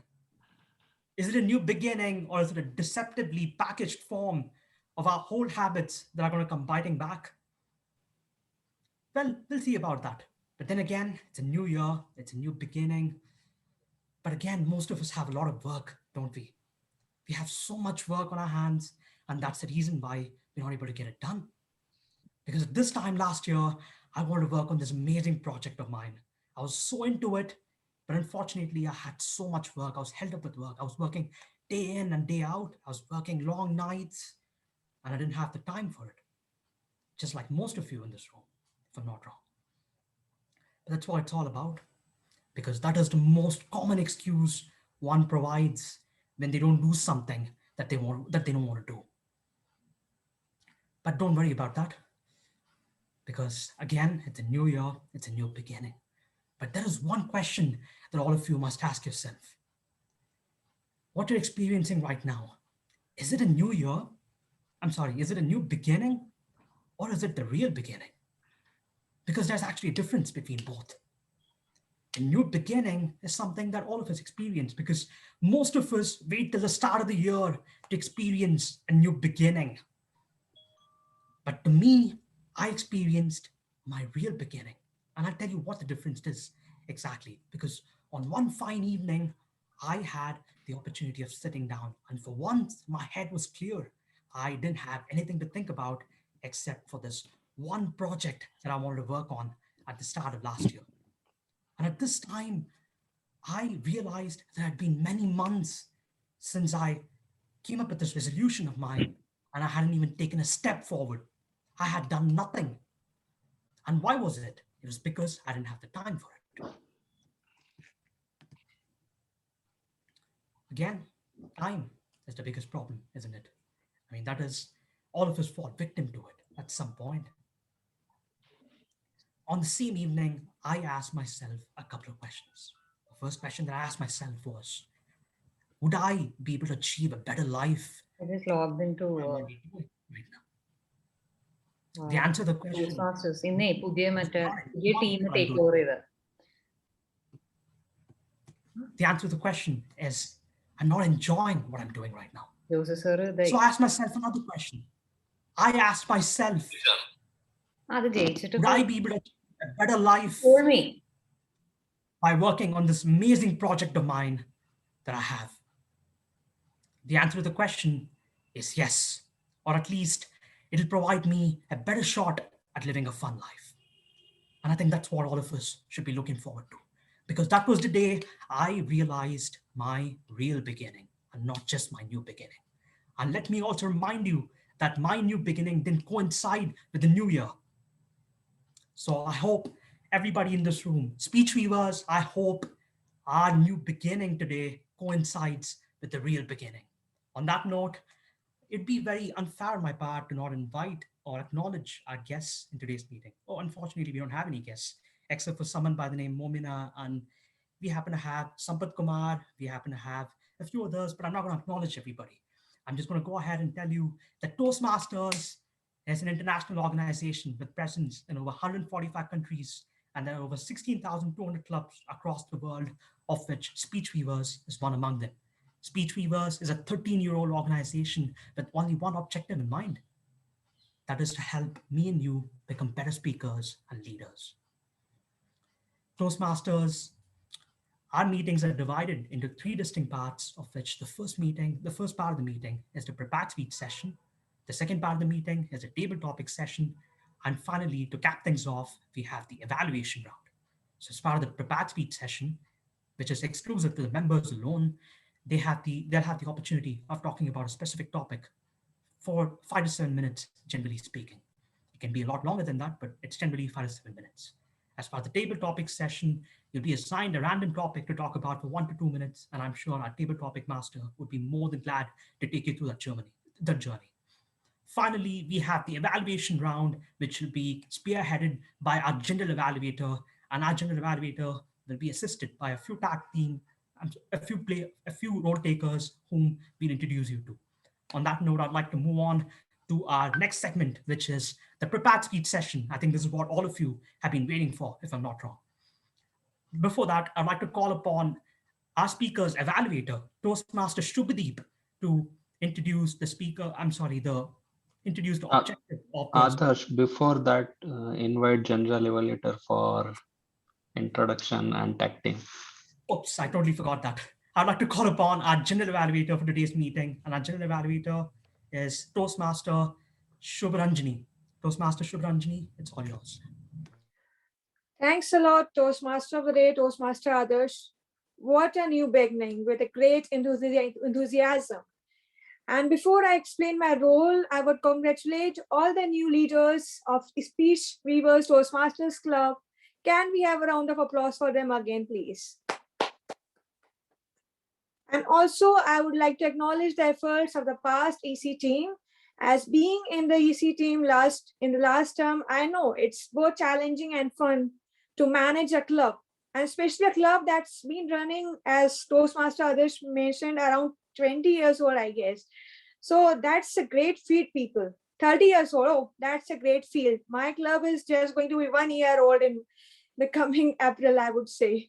Is it a new beginning or is it a deceptively packaged form of our old habits that are going to come biting back? Well, we'll see about that. But then again, it's a new year, it's a new beginning. But again, most of us have a lot of work, don't we? We have so much work on our hands, and that's the reason why we're not able to get it done. Because at this time last year, I wanted to work on this amazing project of mine. I was so into it, but unfortunately, I had so much work. I was held up with work. I was working day in and day out. I was working long nights, and I didn't have the time for it. Just like most of you in this room, if I'm not wrong. But that's what it's all about, because that is the most common excuse one provides when they don't do something that they don't want to do. But don't worry about that, because again, it's a new year, it's a new beginning. But there is one question that all of you must ask yourself. What you're experiencing right now, is it a new year? Is it a new beginning, or is it the real beginning? Because there's actually a difference between both. A new beginning is something that all of us experience because most of us wait till the start of the year to experience a new beginning. But to me, I experienced my real beginning. And I'll tell you what the difference is exactly. Because on one fine evening, I had the opportunity of sitting down. And for once, my head was clear. I didn't have anything to think about except for this one project that I wanted to work on at the start of last year. And at this time, I realized there had been many months since I came up with this resolution of mine, and I hadn't even taken a step forward. I had done nothing. And why was it? It was because I didn't have the time for it. Again, time is the biggest problem, isn't it? mean, that is, all of us fall victim to it at some point. On the same evening, I asked myself a couple of questions. The first question that I asked myself was, would I be able to achieve a better life? I just logged into Right now? The answer to the question. Toastmasters. ഇന്നേ പുതിയ team what I'm take doing. Over ചെയ്ത്. The answer to the question is, I'm not enjoying what I'm doing right now. Joseph sir, So I asked myself another question. I asked myself, would I be able to achieve a better life by working on this amazing project of mine that I have? The answer to the question is yes, or at least it'll provide me a better shot at living a fun life. And I think that's what all of us should be looking forward to, because that was the day I realized my real beginning and not just my new beginning. And let me also remind you that my new beginning didn't coincide with the new year. So I hope everybody in this room, speech weavers, I hope our new beginning today coincides with the real beginning. On that note, it'd be very unfair on my part to not invite or acknowledge our guests in today's meeting. Oh, unfortunately, we don't have any guests, except for someone by the name Momina, and we happen to have Sampath Kumar, we happen to have a few others, but I'm not going to acknowledge everybody. I'm just going to go ahead and tell you that Toastmasters is an international organization with presence in over 145 countries, and there are over 16,200 clubs across the world, of which Speech Weavers is one among them. Speech Weavers is a 13-year-old organization with only one objective in mind. That is to help me and you become better speakers and leaders. Toastmasters, our meetings are divided into 3 distinct parts, of which the first part of the meeting is the prepared speech session. The second part of the meeting is a table topic session. And finally, to cap things off, we have the evaluation round. So as part of the prepared speech session, which is exclusive to the members alone, they'll have the opportunity of talking about a specific topic for 5 to 7 minutes, generally speaking. It can be a lot longer than that, but it's generally 5 to 7 minutes. As part of the table topic session, you'll be assigned a random topic to talk about for 1 to 2 minutes, and I'm sure our table topic master would be more than glad to take you through that journey. Finally, we have the evaluation round, which will be spearheaded by our general evaluator, and our general evaluator will be assisted by a few tag team, a few role takers whom we'll introduce you to. On that note, I'd like to move on to our next segment, which is the prepared speech session. I think this is what all of you have been waiting for, if I'm not wrong. Before that, I'd like to call upon our speaker's evaluator, Toastmaster Shubhadeep, to introduce the objective of the Adarsh, before that, invite general evaluator for introduction and tag team. Oops, I totally forgot that. I'd like to call upon our general evaluator for today's meeting, and our general evaluator is Toastmaster Shubharanjani. Toastmaster Shubharanjani, it's all yours. Thanks a lot, Toastmaster of the Day, Toastmaster Adarsh. What a new beginning with a great enthusiasm. And before I explain my role, I would congratulate all the new leaders of Speech Weavers Toastmasters Club. Can we have a round of applause for them again, please? And also, I would like to acknowledge the efforts of the past EC team. As being in the EC team in the last term, I know it's both challenging and fun to manage a club, and especially a club that's been running, as Toastmaster Adarsh mentioned, around 20 years old, I guess. So that's a great feat, people. 30 years old, oh, that's a great feat. My club is just going to be 1 year old in the coming April, I would say.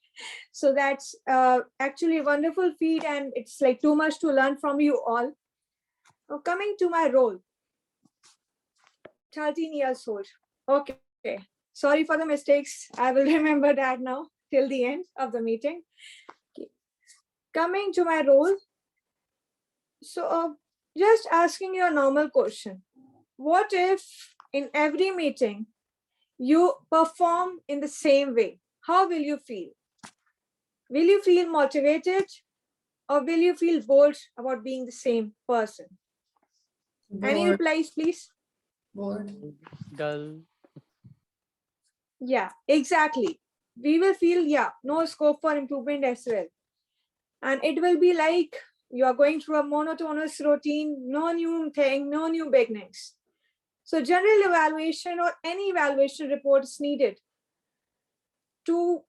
So that's actually a wonderful feat, and it's like too much to learn from you all. Now, coming to my role, 13 years old. Okay, sorry for the mistakes. I will remember that now till the end of the meeting. Okay. Coming to my role, so just asking you a normal question. What if in every meeting you perform in the same way? How will you feel? Will you feel motivated, or will you feel bored about being the same person? Any replies, please? Bored. Dull. Yeah, exactly. We will feel, no scope for improvement as well. And it will be like You are going through a monotonous routine, no new thing, no new beginnings. So general evaluation or any evaluation report is needed to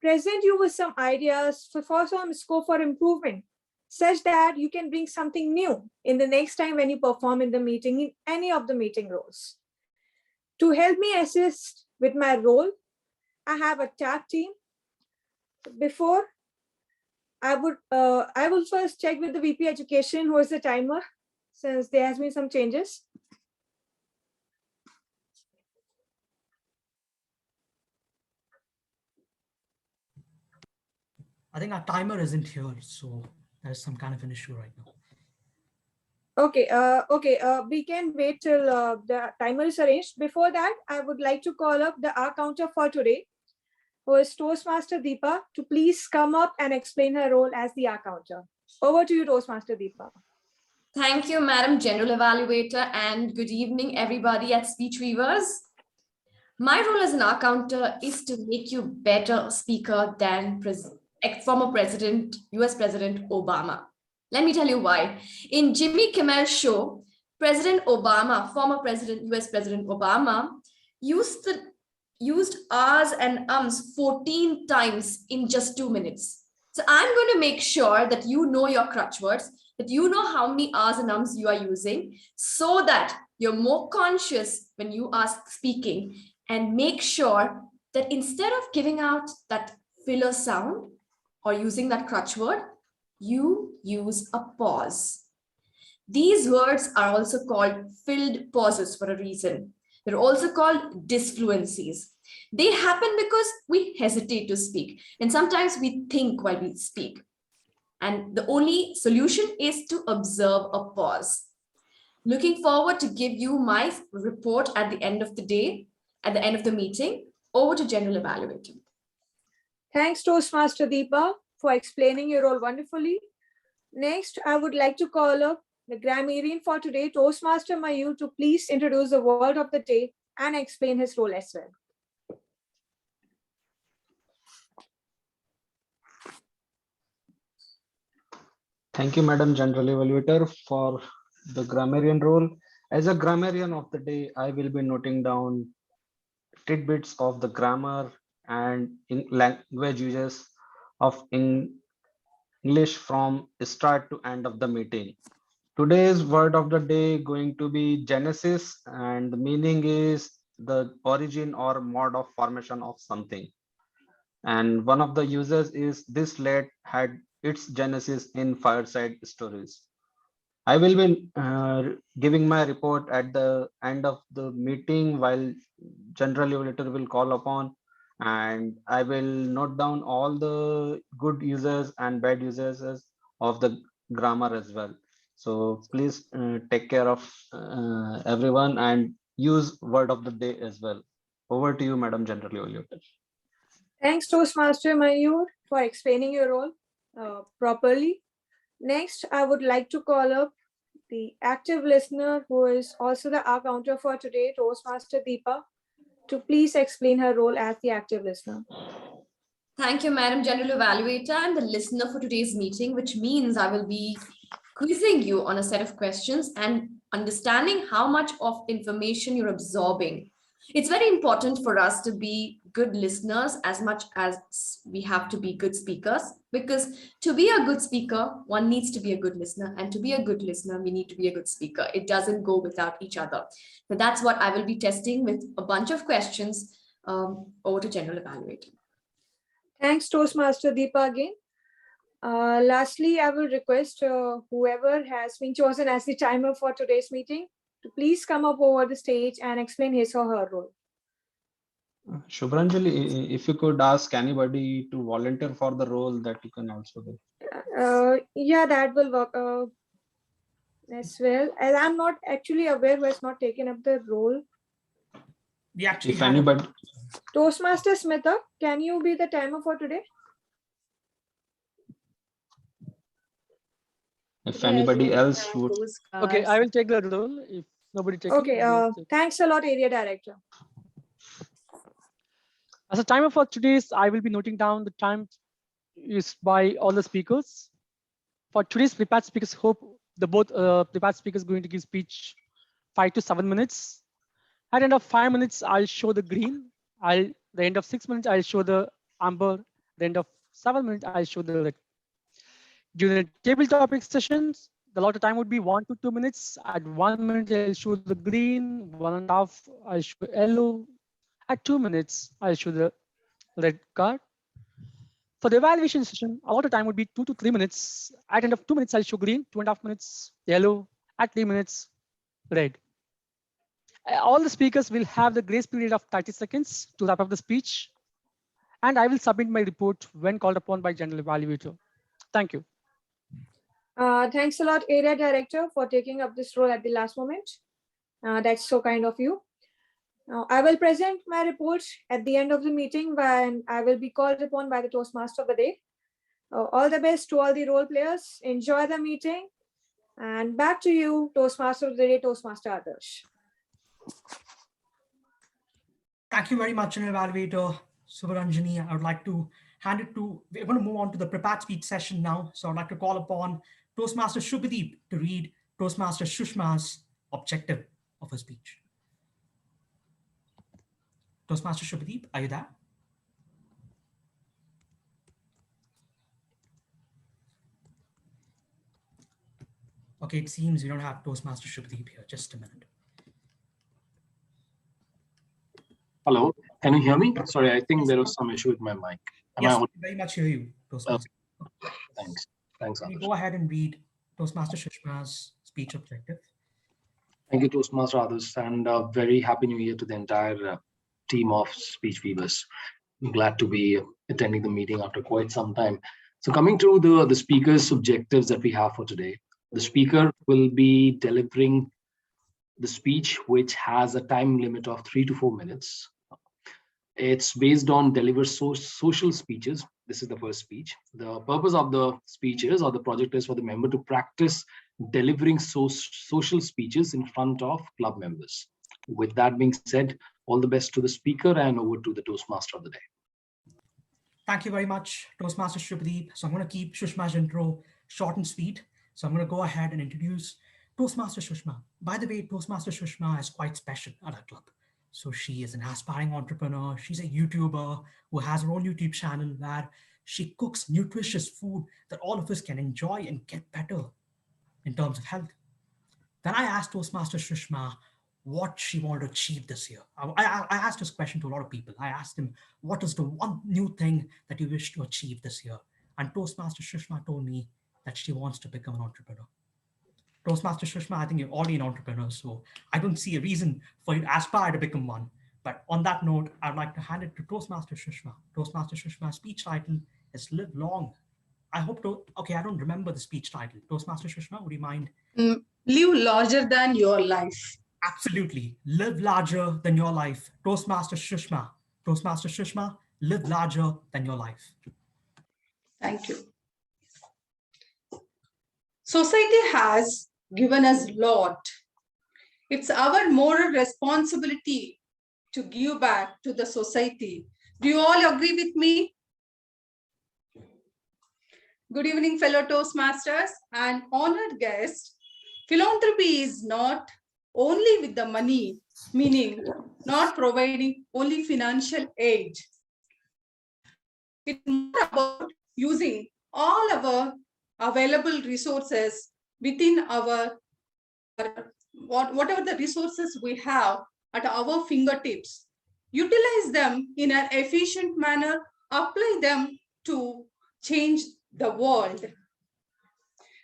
present you with some ideas for some scope for improvement, such that you can bring something new in the next time when you perform in the meeting, in any of the meeting roles. To help me assist with my role, I have a chat team. Before, I will first check with the VP Education, who is the timer, since there has been some changes. I think our timer isn't here, so there's some kind of an issue right now. Okay, we can wait till the timer is arranged. Before that, I would like to call up the our counter for today, who is Toastmaster Deepa, to please come up and explain her role as the our counter. Over to you, Toastmaster Deepa. Thank you, Madam General Evaluator, and good evening, everybody at Speech Weavers. My role as an R counter is to make you better speaker than former President, US President Obama. Let me tell you why. In Jimmy Kimmel's show, President Obama, former President, US President Obama, used R's and ums 14 times in just 2 minutes. So I'm going to make sure that you know your crutch words, that you know how many R's and ums you are using, so that you're more conscious when you are speaking, and make sure that instead of giving out that filler sound or using that crutch word, you use a pause. These words are also called filled pauses for a reason. They're also called disfluencies. They happen because we hesitate to speak, and sometimes we think while we speak. And the only solution is to observe a pause. Looking forward to give you my report at the end of the day, at the end of the meeting. Over to General Evaluator. Thanks, Toastmaster Deepa, for explaining your role wonderfully. Next, I would like to call up the grammarian for today, Toastmaster Mayur, to please introduce the word of the day and explain his role as well. Thank you, Madam General Evaluator, for the grammarian role. As a grammarian of the day, I will be noting down tidbits of the grammar and language uses of English from start to end of the meeting. Today's word of the day going to be Genesis, and the meaning is the origin or mode of formation of something. And one of the uses is this lad had its genesis in fireside stories. I will be giving my report at the end of the meeting, while General Evaluator will call upon, and I will note down all the good users and bad users of the grammar as well. So please take care of everyone and use word of the day as well. Over to you, Madam General Evaluator. Thanks, Toastmaster Mayur, for explaining your role properly. Next, I would like to call up the active listener, who is also the R counter for today, Toastmaster Deepa, to please explain her role as the active listener. Thank you, Madam General Evaluator. I'm the listener for today's meeting, which means I will be quizzing you on a set of questions and understanding how much of information you're absorbing. It's very important for us to be good listeners as much as we have to be good speakers, because to be a good speaker, one needs to be a good listener, and to be a good listener, we need to be a good speaker. It doesn't go without each other. So that's what I will be testing with a bunch of questions. Over to General Evaluator. Thanks, Toastmaster Deepa again. Lastly, I will request whoever has been chosen as the timer for today's meeting to please come up over the stage and explain his or her role. Shubhranjali, if you could ask anybody to volunteer for the role, that you can also do. Yeah, that will work as well. As I'm not actually aware who has not taken up the role. We actually if anybody. Toastmaster Smitha, can you be the timer for today? If anybody else would. Okay, I will take the role if nobody takes it. Okay, thanks a lot, Area Director. As a timer for today's, I will be noting down the time used by all the speakers. For today's prepared speakers, hope the both prepared speakers going to give speech 5 to 7 minutes. At the end of 5 minutes, I'll show the green. The end of 6 minutes, I'll show the amber. The end of 7 minutes, I'll show the red. During the table topic sessions, the allotted time would be 1 to 2 minutes. At 1 minute, I'll show the green. 1.5, I'll show yellow. At 2 minutes, I'll show the red card. For the evaluation session, allotted time would be 2 to 3 minutes. At end of 2 minutes, I'll show green. 2.5 minutes, yellow. At 3 minutes, red. All the speakers will have the grace period of 30 seconds to wrap up the speech. And I will submit my report when called upon by General Evaluator. Thank you. Thanks a lot, Area Director, for taking up this role at the last moment. That's so kind of you. Now, I will present my report at the end of the meeting when I will be called upon by the Toastmaster of the day. All the best to all the role players. Enjoy the meeting. And back to you, Toastmaster of the day, Toastmaster Adarsh. Thank you very much, General Evaluator Subaranjani. I would like to hand it to, we're going to move on to the prepared speech session now. So I'd like to call upon Toastmaster Shubhadeep to read Toastmaster Shushma's objective of her speech. Toastmaster Shubhadeep, are you there? Okay, it seems we don't have Toastmaster Shubhadeep here. Just a minute. Hello, can you hear me? Sorry, I think there was some issue with my mic. Yes, I very much hear you, Toastmaster. Thanks. Thanks, Can you Adarsh. go ahead and read Toastmaster Shushma's speech objective? Thank you, Toastmaster Adarsh, and a very happy new year to the entire team of speech weavers. I'm glad to be attending the meeting after quite some time. So coming to the speaker's objectives that we have for today, the speaker will be delivering the speech, which has a time limit of 3 to 4 minutes. It's based on deliver social speeches. This is the first speech. The purpose of the speech is, or the project is for the member to practice delivering social speeches in front of club members. With that being said, all the best to the speaker and over to the Toastmaster of the day. Thank you very much, Toastmaster Shubhadeep. So I'm going to keep Shushma's intro short and sweet. So I'm going to go ahead and introduce Toastmaster Shushma. By the way, Toastmaster Shushma is quite special at our club. So she is an aspiring entrepreneur. She's a YouTuber who has her own YouTube channel where she cooks nutritious food that all of us can enjoy and get better in terms of health. Then I asked Toastmaster Shushma what she wanted to achieve this year. I asked this question to a lot of people. I asked him, what is the one new thing that you wish to achieve this year? And Toastmaster Shushma told me that she wants to become an entrepreneur. Toastmaster Shushma, I think you're already an entrepreneur, so I don't see a reason for you to aspire to become one. But on that note, I'd like to hand it to Toastmaster Shushma. Toastmaster Shushma's speech title is Live Long. I hope to, okay, I don't remember the speech title. Toastmaster Shushma, would you mind? Live larger than your life. Absolutely. Live larger than your life. Toastmaster Shushma. Toastmaster Shushma, live larger than your life. Thank you. Society has given us a lot. It's our moral responsibility to give back to the society. Do you all agree with me? Good evening, fellow Toastmasters and honored guests. Philanthropy is not only with the money, meaning not providing only financial aid. It's more about using all our available resources within our, whatever the resources we have at our fingertips, utilize them in an efficient manner, apply them to change the world.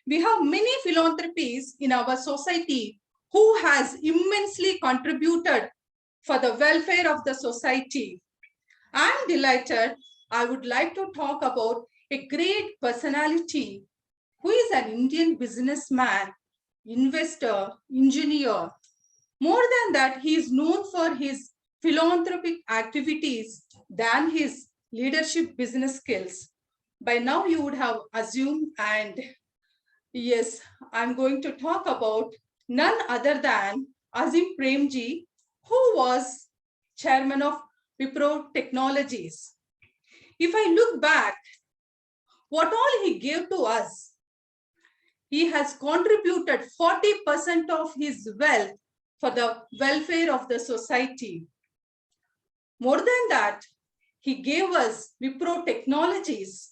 We have many philanthropies in our society who has immensely contributed for the welfare of the society. I'm delighted. I would like to talk about a great personality who is an Indian businessman, investor, engineer. More than that, he is known for his philanthropic activities than his leadership business skills. By now, you would have assumed, and yes, I'm going to talk about none other than Azim Premji, who was chairman of Wipro Technologies. If I look back, what all he gave to us, he has contributed 40% of his wealth for the welfare of the society. More than that, he gave us Wipro Technologies,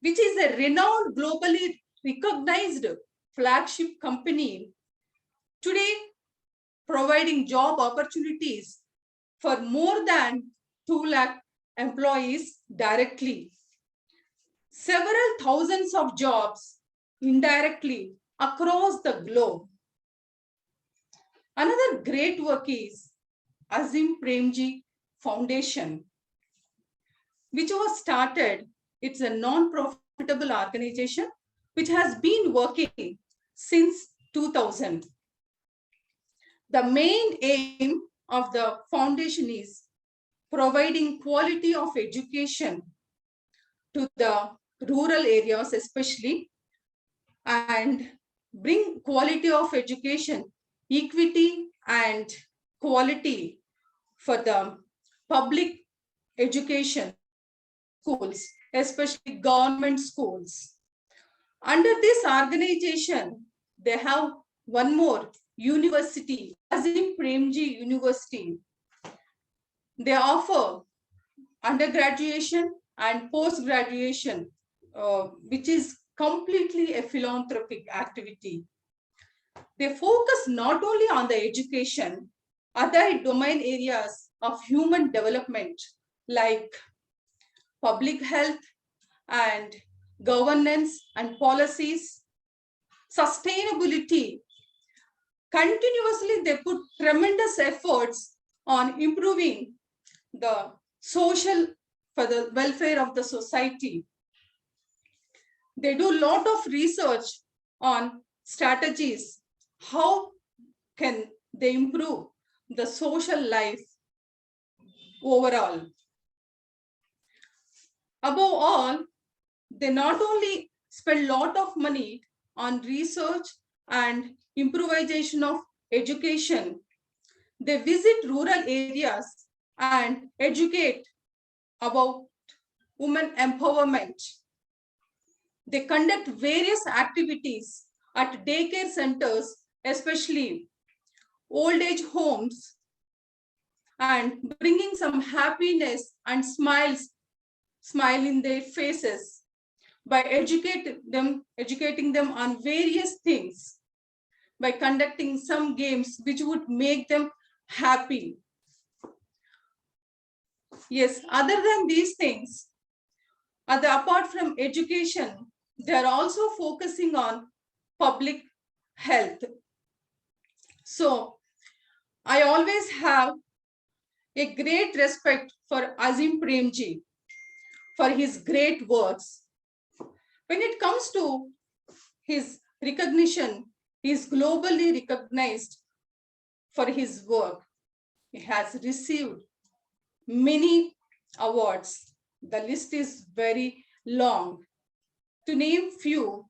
which is a renowned, globally recognized flagship company, today providing job opportunities for more than 2 lakh employees directly. Several thousands of jobs indirectly across the globe. Another great work is Azim Premji Foundation, which was started. It's a non-profitable organization which has been working since 2000. The main aim of the foundation is providing quality of education to the rural areas especially, and bring quality of education, equity and quality for the public education schools, especially government schools. Under this organization, they have one more university, Azim Premji University. They offer undergraduation and post-graduation, which is completely a philanthropic activity. They focus not only on the education, other domain areas of human development like public health and governance and policies, sustainability. Continuously, they put tremendous efforts on improving the social for the welfare of the society. They do a lot of research on strategies. How can they improve the social life overall? Above all, they not only spend a lot of money on research and improvisation of education, they visit rural areas and educate about women empowerment. They conduct various activities at daycare centers, especially old age homes, and bringing some happiness and smile in their faces by educating them on various things, by conducting some games which would make them happy. Yes, other than these things, apart from education, they are also focusing on public health. So I always have a great respect for Azim Premji for his great works. When it comes to his recognition, he is globally recognized for his work. He has received many awards. The list is very long. To name few,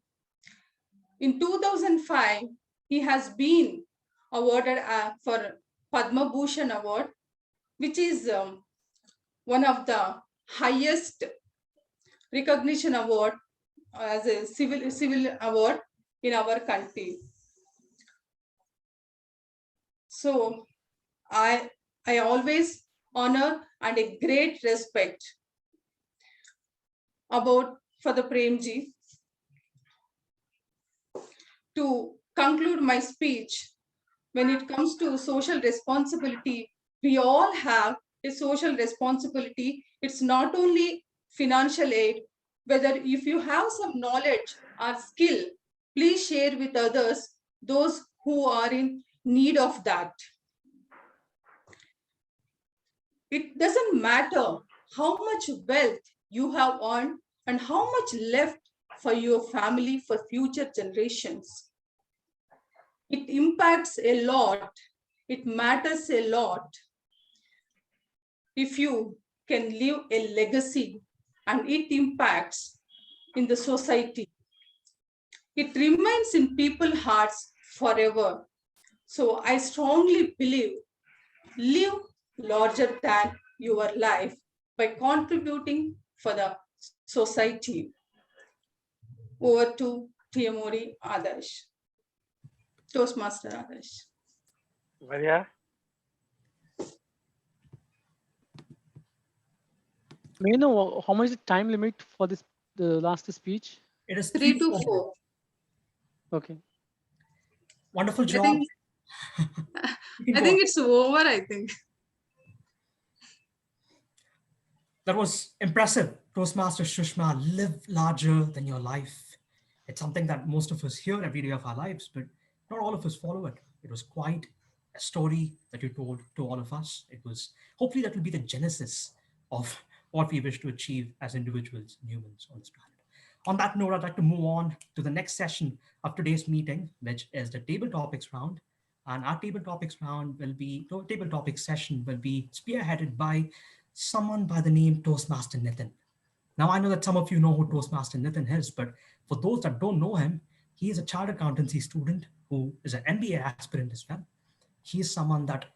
in 2005, he has been awarded for Padma Bhushan Award, which is one of the highest recognition award as a civil award in our country. So I always honor and a great respect for the Premji. To conclude my speech, when it comes to social responsibility, we all have a social responsibility. It's not only financial aid. Whether if you have some knowledge or skill, please share with others, those who are in need of that. It doesn't matter how much wealth you have earned and how much left for your family, for future generations. It impacts a lot. It matters a lot if you can leave a legacy and it impacts in the society. It remains in people's hearts forever. So I strongly believe, live larger than your life by contributing for the society. Over to Thiyamori Adarsh. Toastmaster Adarsh. Maria? May I know how much is the time limit for this the last speech? It is 3 to 4. Okay. Wonderful I job. think, You can I go think on. it's over, I think. That was impressive. Toastmaster Shushma, live larger than your life. It's something that most of us hear every day of our lives, but not all of us follow it. It was quite a story that you told to all of us. It was, hopefully that will be the genesis of what we wish to achieve as individuals and humans on this planet. On that note, I'd like to move on to the next session of today's meeting, which is the table topics round. And our table topics round will be, table topics session will be spearheaded by someone by the name Toastmaster Nitin. Now, I know that some of you know who Toastmaster Nitin is, but for those that don't know him, he is a chartered accountancy student who is an MBA aspirant as well. He is someone that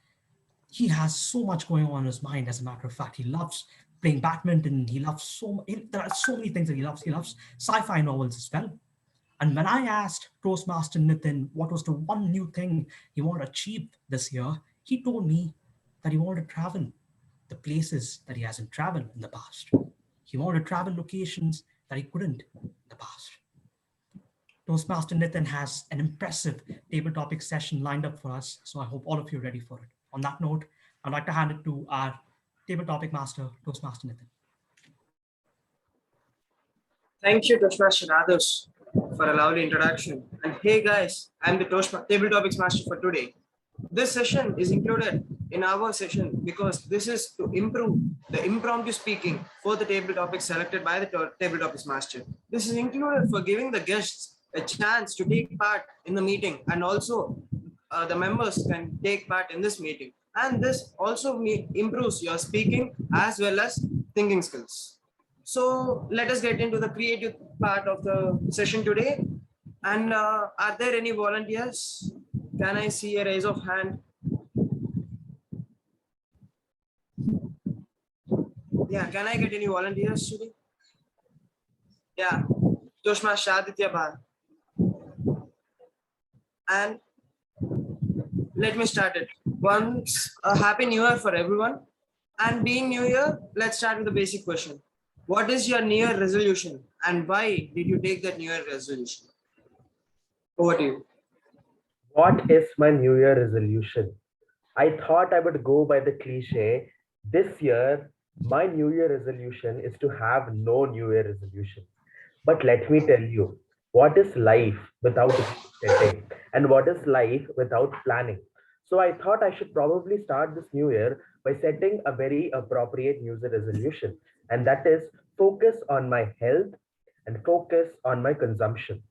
he has so much going on in his mind. As a matter of fact, he loves playing badminton. He loves there are so many things that he loves. He loves sci-fi novels as well. And when I asked Toastmaster Nitin what was the one new thing he wanted to achieve this year, he told me that he wanted to travel the places that he hasn't traveled in the past. He wanted to travel locations that he couldn't in the past. Toastmaster Nitin has an impressive table topic session lined up for us, so I hope all of you are ready for it. On that note, I'd like to hand it to our table topic master, Toastmaster Nitin. Thank you, Toastmaster Adarsh, for a lovely introduction. And hey guys, I'm the table topics master for today. This session is included in our session because this is to improve the impromptu speaking for the table topics selected by the table topics master. This is included for giving the guests a chance to take part in the meeting, and also the members can take part in this meeting. And this also improves your speaking as well as thinking skills. So let us get into the creative part of the session today. And are there any volunteers? Can I see a raise of hand? Yeah, can I get any volunteers today? Yeah, Toastmaster Aditya Bhar. And let me start it. Once a happy new year for everyone. And being new year, let's start with the basic question. What is your new year resolution and why did you take that new year resolution? Over to you. What is my New Year resolution? I thought I would go by the cliche. This year, my New Year resolution is to have no New Year resolution. But let me tell you, what is life without setting? And what is life without planning? So I thought I should probably start this new year by setting a very appropriate New Year resolution. And that is focus on my health and focus on my consumption.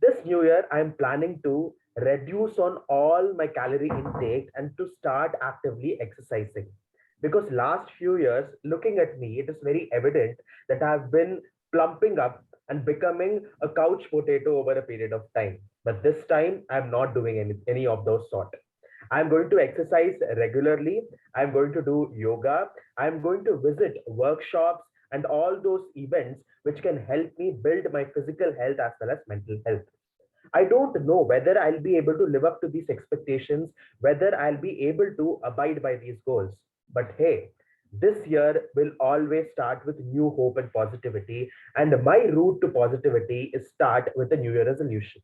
This new year, I'm planning to reduce on all my calorie intake and to start actively exercising. Because last few years, looking at me, it is very evident that I've been plumping up and becoming a couch potato over a period of time. But this time, I'm not doing any of those sort. I'm going to exercise regularly. I'm going to do yoga. I'm going to visit workshops and all those events which can help me build my physical health as well as mental health. I don't know whether I'll be able to live up to these expectations, whether I'll be able to abide by these goals. But hey, this year will always start with new hope and positivity. And my route to positivity is start with a New Year resolution.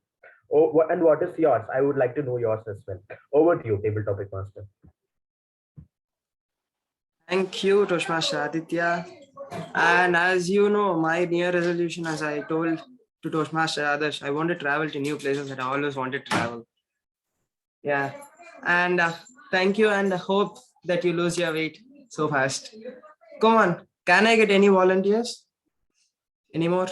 Oh, and what is yours? I would like to know yours as well. Over to you, Table Topic Master. Thank you, Toastmaster Aditya. And as you know, my New Year resolution, as I told to Toastmaster Adarsh, I want to travel to new places that I always wanted to travel. Yeah. And thank you, and I hope that you lose your weight so fast. Come on, can I get any volunteers? Any more?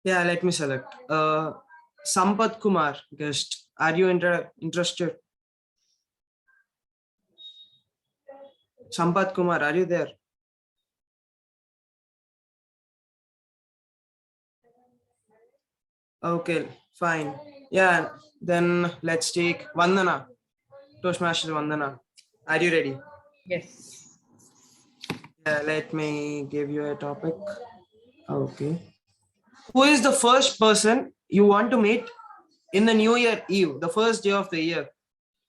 Yeah, let me select. Sampath Kumar, guest. Are you interested? Sampath Kumar, are you there? Okay, fine. Yeah, then let's take Vandana. Toastmaster Vandana. Are you ready? Yes. Yeah, let me give you a topic. Okay. Who is the first person you want to meet in the New Year Eve, the first day of the year?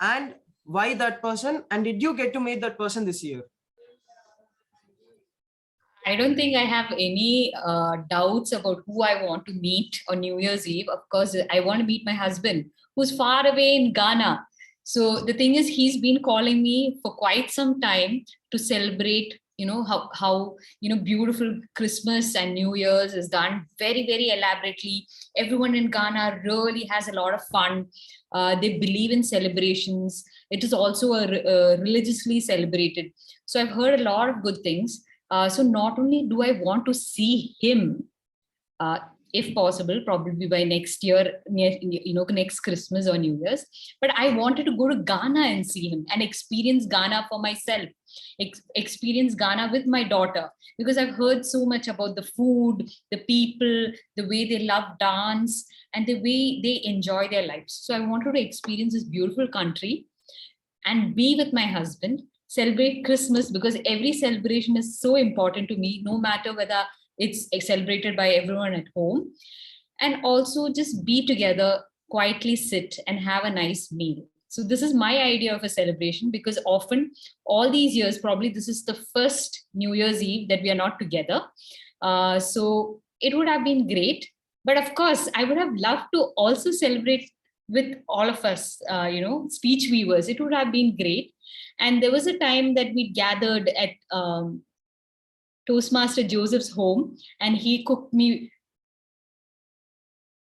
And why that person? And did you get to meet that person this year? I don't think I have any doubts about who I want to meet on New Year's Eve. Of course, I want to meet my husband, who's far away in Ghana. So the thing is, he's been calling me for quite some time to celebrate. How beautiful Christmas and New Year's is done very, very elaborately. Everyone in Ghana really has a lot of fun. They believe in celebrations. It is also religiously celebrated. So I've heard a lot of good things. So not only do I want to see him, uh, if possible, probably by next year, next Christmas or New Year's, but I wanted to go to Ghana and see him and experience Ghana for myself, experience Ghana with my daughter, because I've heard so much about the food, the people, the way they love dance, and the way they enjoy their lives. So I wanted to experience this beautiful country and be with my husband, celebrate Christmas, because every celebration is so important to me, no matter whether it's celebrated by everyone at home. And also just be together, quietly sit and have a nice meal. So this is my idea of a celebration, because often all these years, probably this is the first New Year's Eve that we are not together. So it would have been great. But of course, I would have loved to also celebrate with all of us, speech weavers. It would have been great. And there was a time that we gathered at Toastmaster Joseph's home, and he cooked me,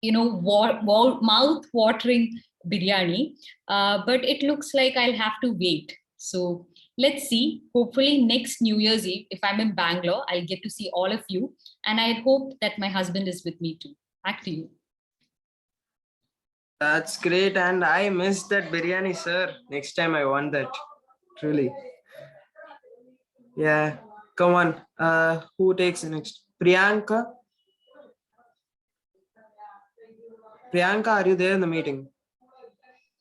mouth-watering biryani. But it looks like I'll have to wait. So let's see. Hopefully next New Year's Eve, if I'm in Bangalore, I'll get to see all of you. And I hope that my husband is with me too. Back to you. That's great. And I missed that biryani, sir. Next time I want that. Truly. Yeah. Come on. Who takes the next? Priyanka? Priyanka, are you there in the meeting?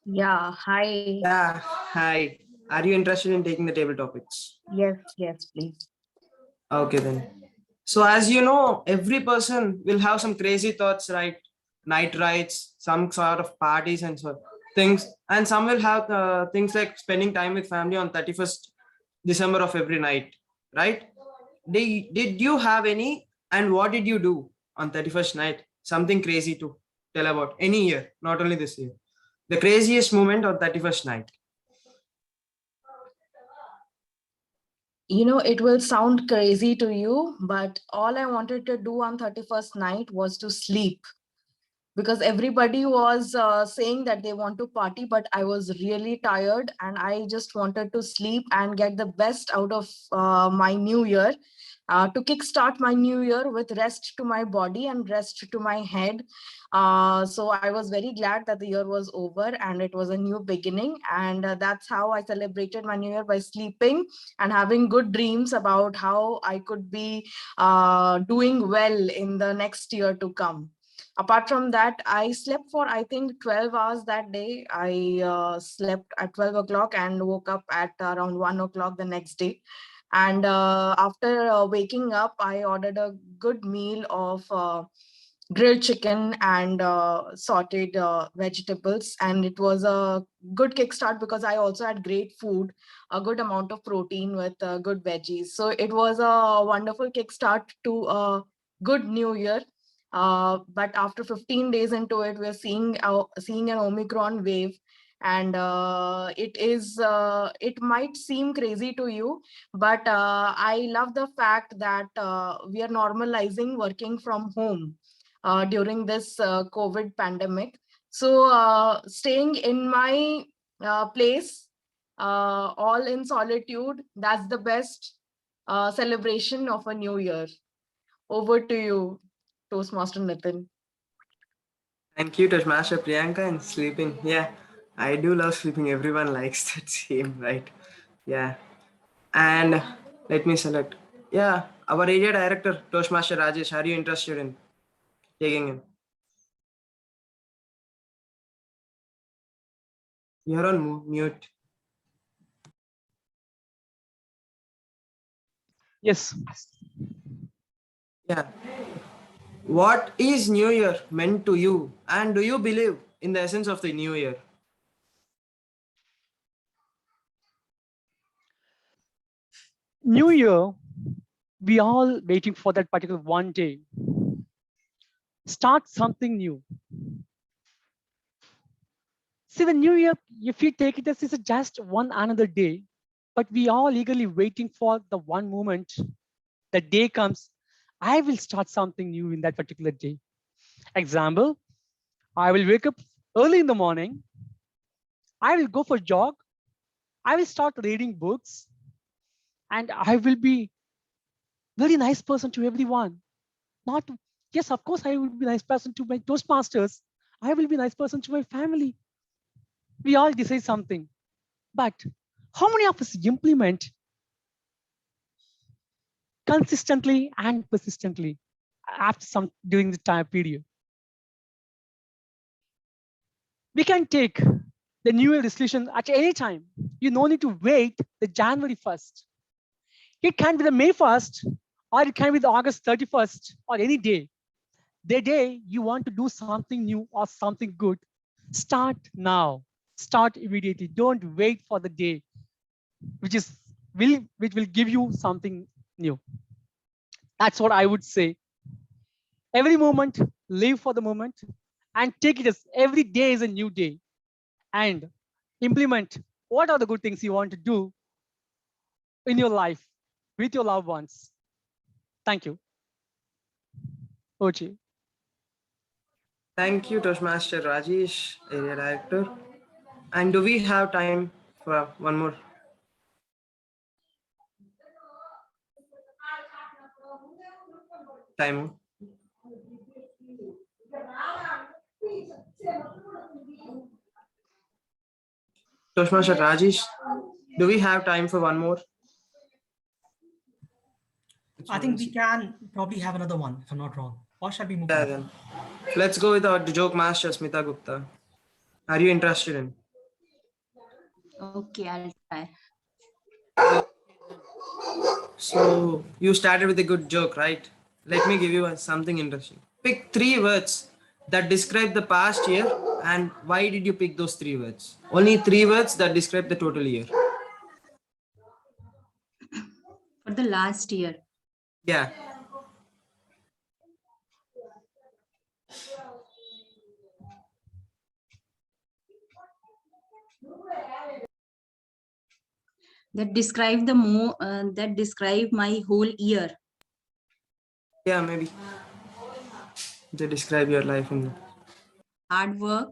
Yeah, hi. Yeah. Hi. Are you interested in taking the table topics? Yes, please. Okay, then. So as you know, every person will have some crazy thoughts, right? Night rides, some sort of parties and so things. And some will have things like spending time with family on 31st December of every night, right? Did you have any, and what did you do on 31st night? Something crazy to tell about any year, not only this year. The craziest moment on 31st night. It will sound crazy to you, but all I wanted to do on 31st night was to sleep, because everybody was saying that they want to party, but I was really tired and I just wanted to sleep and get the best out of my new year. To kickstart my new year with rest to my body and rest to my head. So I was very glad that the year was over and it was a new beginning. And that's how I celebrated my new year, by sleeping and having good dreams about how I could be doing well in the next year to come. Apart from that, I slept for, I think, 12 hours that day. I slept at 12 o'clock and woke up at around 1 o'clock the next day. And after waking up, I ordered a good meal of grilled chicken and sauteed vegetables. And it was a good kickstart because I also had great food, a good amount of protein with good veggies. So it was a wonderful kickstart to a good new year. But after 15 days into it, we're seeing an Omicron wave. And it might seem crazy to you, but I love the fact that we are normalizing working from home during this COVID pandemic. So staying in my place, all in solitude, that's the best celebration of a new year. Over to you, Toastmaster Nitin. Thank you, Toastmaster Priyanka, and sleeping. Yeah, I do love sleeping. Everyone likes that same, right? Yeah. And let me select. Yeah, our area director, Toastmaster Rajesh, are you interested in taking him? You're on mute. Yes. Yeah. What is New Year meant to you? And do you believe in the essence of the New Year? New Year, we all waiting for that particular one day. Start something new. See, the New Year, if you take it as it's just one another day, but we all eagerly waiting for the one moment, the day comes, I will start something new in that particular day. Example, I will wake up early in the morning. I will go for a jog. I will start reading books. And I will be very nice person to everyone. Not, yes, of course, I will be nice person to my Toastmasters. I will be nice person to my family. We all decide something. But how many of us implement consistently and persistently after some during the time period? We can take the New Year resolution at any time. You no need to wait the January 1st. It can be the May 1st, or it can be the August 31st, or any day. The day you want to do something new or something good, start now. Start immediately. Don't wait for the day which will give you something new. That's what I would say. Every moment, live for the moment, and take it as every day is a new day, and implement what are the good things you want to do in your life with your loved ones. Thank you. Ochi. Thank you, Toastmaster Rajesh, Area Director. And do we have time for one more? Time. Toastmaster Rajesh, do we have time for one more? I think we can probably have another one, if I'm not wrong. Or shall we move Yeah, on? then. Let's go with our joke master, Smita Gupta. Are you interested in? Okay, I'll try. So you started with a good joke, right? Let me give you something interesting. Pick 3 words that describe the past year, and why did you pick those 3 words? Only 3 words that describe the total year. For the last year. Yeah. That describe that describe my whole year. Yeah, maybe. They describe your life in Hard work,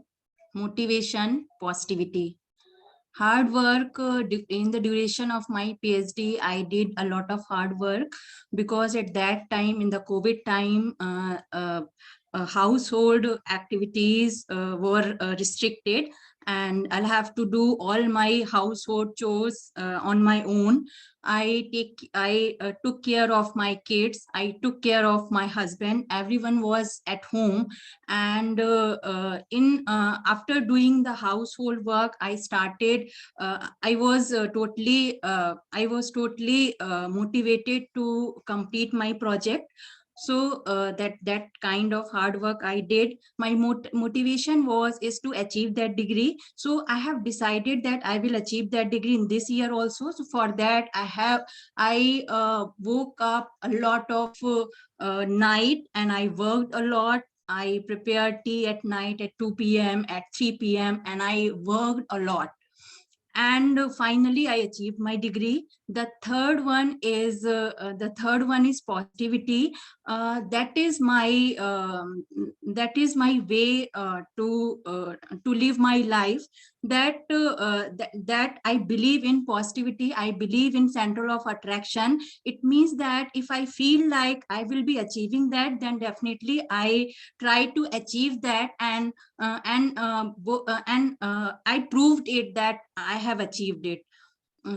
motivation, positivity. Hard work, in the duration of my PhD, I did a lot of hard work because at that time, in the COVID time, household activities were restricted, and I'll have to do all my household chores on my own. I took care of my kids. I took care of my husband. Everyone was at home, and after doing the household work, I started. I was totally motivated to complete my project. So that kind of hard work I did. My motivation is to achieve that degree. So I have decided that I will achieve that degree in this year also. So for that I woke up a lot of night, and I worked a lot. I prepared tea at night at 2 p.m., at 3 p.m., and I worked a lot. And finally I achieved my degree. The third one is positivity. That is my way to live my life. That I believe in positivity. I believe in center of attraction. It means that if I feel like I will be achieving that, then definitely I try to achieve that, and I proved it that I have achieved it.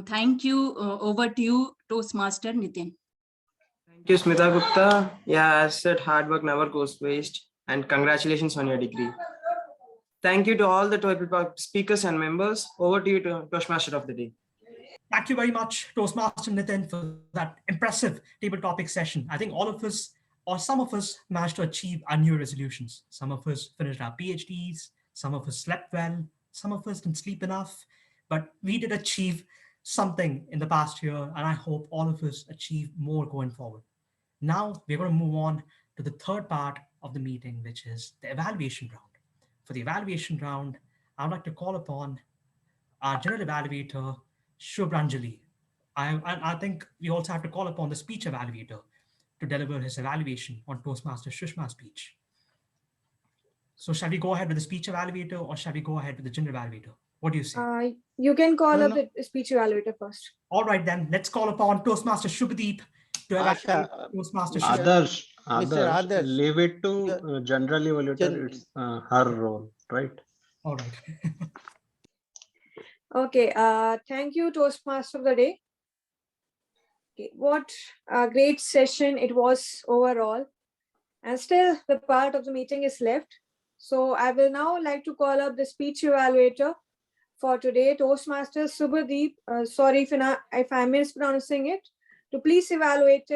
Thank you. Over to you, Toastmaster Nitin. Thank you, Smita Gupta. Yeah, as said, hard work never goes waste. And congratulations on your degree. Thank you to all the speakers and members. Over to you, Toastmaster of the day. Thank you very much, Toastmaster Nitin, for that impressive table topic session. I think all of us, or some of us, managed to achieve our new resolutions. Some of us finished our PhDs, some of us slept well, some of us didn't sleep enough, but we did achieve something in the past year, and I hope all of us achieve more going forward. Now we're going to move on to the third part of the meeting, which is the evaluation round. For the evaluation round, I would like to call upon our general evaluator, Shubhranjali. I think we also have to call upon the speech evaluator to deliver his evaluation on Toastmaster Shushma's speech. So shall we go ahead with the speech evaluator or shall we go ahead with the general evaluator? What do you say? You can call No, up the speech evaluator first. All right, then let's call upon Toastmaster Shubhadeep to evaluate Toastmaster Shushma. Others, Others, leave it to general evaluator. It's her role, right? All right. Okay, thank you, Toastmaster of the day. Okay, what a great session it was overall. And still the part of the meeting is left. So I will now like to call up the speech evaluator for today, Toastmaster Subhadeep. Sorry if I'm mispronouncing it. To please evaluate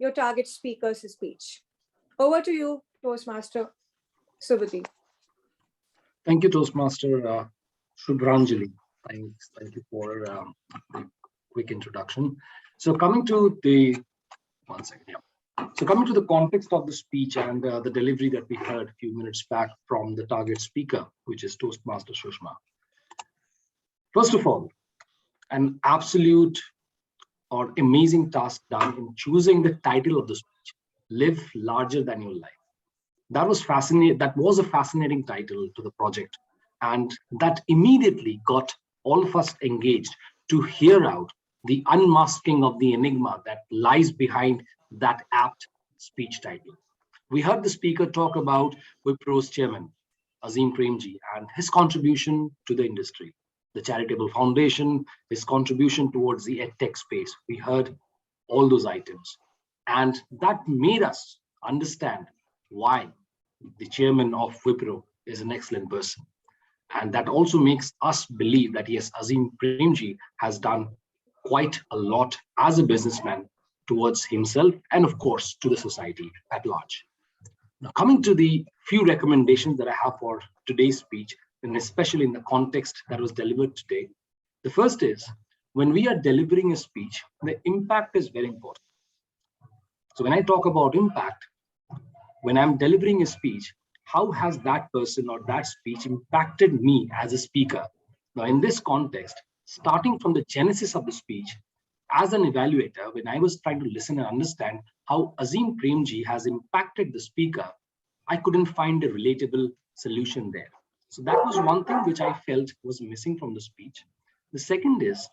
your target speaker's speech. Over to you, Toastmaster Subhadeep. Thank you, Toastmaster Shubhranjali. Thank you for the quick introduction. So coming to the, one second, yeah. So coming to the context of the speech and the delivery that we heard a few minutes back from the target speaker, which is Toastmaster Shushma. First of all, an absolute or amazing task done in choosing the title of the speech, Live Larger Than Your Life. That was fascinating. That was a fascinating title to the project. And that immediately got all of us engaged to hear out the unmasking of the enigma that lies behind that apt speech title. We heard the speaker talk about Wipro's chairman, Azim Premji, and his contribution to the industry, the charitable foundation, his contribution towards the edtech space. We heard all those items. And that made us understand why the chairman of Wipro is an excellent person. And that also makes us believe that yes, Azim Premji has done quite a lot as a businessman towards himself and of course to the society at large. Now coming to the few recommendations that I have for today's speech, and especially in the context that was delivered today. The first is, when we are delivering a speech, the impact is very important. So when I talk about impact, when I'm delivering a speech, how has that person or that speech impacted me as a speaker? Now, in this context, starting from the genesis of the speech, as an evaluator, when I was trying to listen and understand how Azim Premji has impacted the speaker, I couldn't find a relatable solution there. So that was one thing which I felt was missing from the speech. The second is,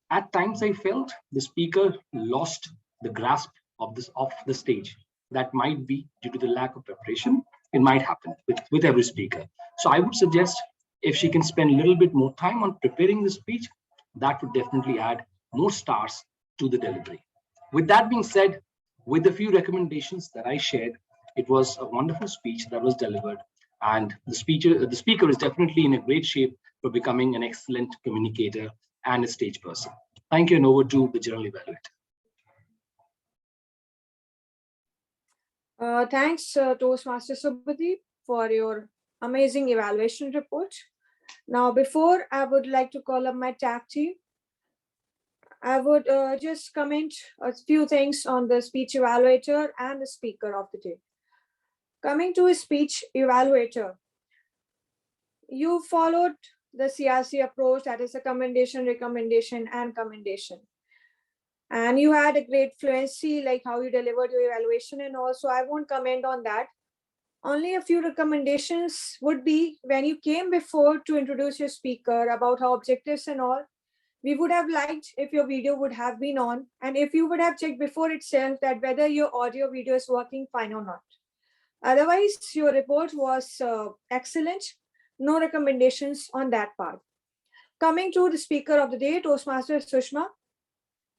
at times I felt the speaker lost the grasp of the stage. That might be due to the lack of preparation. It might happen with every speaker. So I would suggest if she can spend a little bit more time on preparing the speech, that would definitely add more stars to the delivery. With that being said, with the few recommendations that I shared, it was a wonderful speech that was delivered. And the speaker is definitely in a great shape for becoming an excellent communicator and a stage person. Thank you, and over to the general evaluator. Thanks, Toastmaster Subhadeep, for your amazing evaluation report. Now, before I would like to call up my tag team, I would just comment a few things on the speech evaluator and the speaker of the day. Coming to a speech evaluator, you followed the CRC approach, that is a commendation, recommendation, and commendation. And you had a great fluency, like how you delivered your evaluation, and also I won't comment on that. Only a few recommendations would be when you came before to introduce your speaker about how objectives and all, we would have liked if your video would have been on, and if you would have checked before itself that whether your audio video is working fine or not. Otherwise, your report was excellent. No recommendations on that part. Coming to the speaker of the day, Toastmaster Sushma,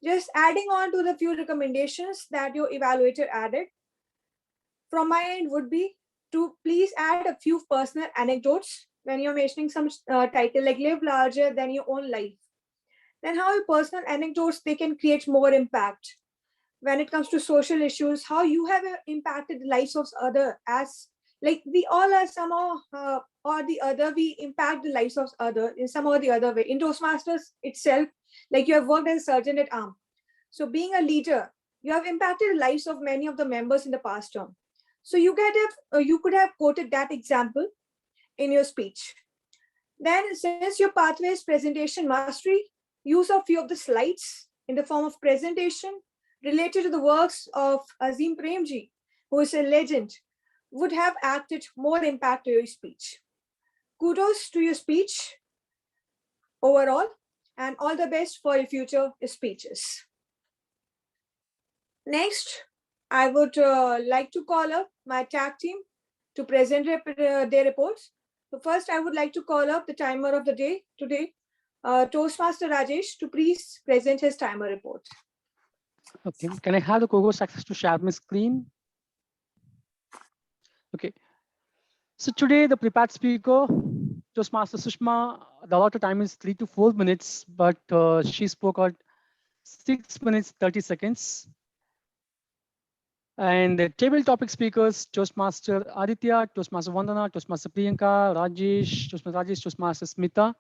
just adding on to the few recommendations that your evaluator added, from my end would be to please add a few personal anecdotes when you're mentioning some title like live larger than your own life. then how personal anecdotes they can create more impact. When it comes to social issues, how you have impacted the lives of other, as like we all are somehow or the other, we impact the lives of other in some or the other way. In Toastmasters itself, like you have worked as a sergeant at arm. So being a leader, you have impacted the lives of many of the members in the past term. So you could have quoted that example in your speech. Then, since your pathway is presentation mastery, use of few of the slides in the form of presentation related to the works of Azim Premji, who is a legend, would have acted more impact to your speech. Kudos to your speech overall, and all the best for your future speeches. Next, I would like to call up my tag team to present their reports. So first, I would like to call up the timer of the day today, Toastmaster Rajesh, to please present his timer report. Okay, can I have the co-host access to share my screen? Okay, so today the prepared speaker, Toastmaster Sushma, the allotted time is 3 to 4 minutes, but she spoke at 6 minutes 30 seconds. And the table topic speakers, Toastmaster Aditya, Toastmaster Vandana, Toastmaster Priyanka, Toastmaster Smita,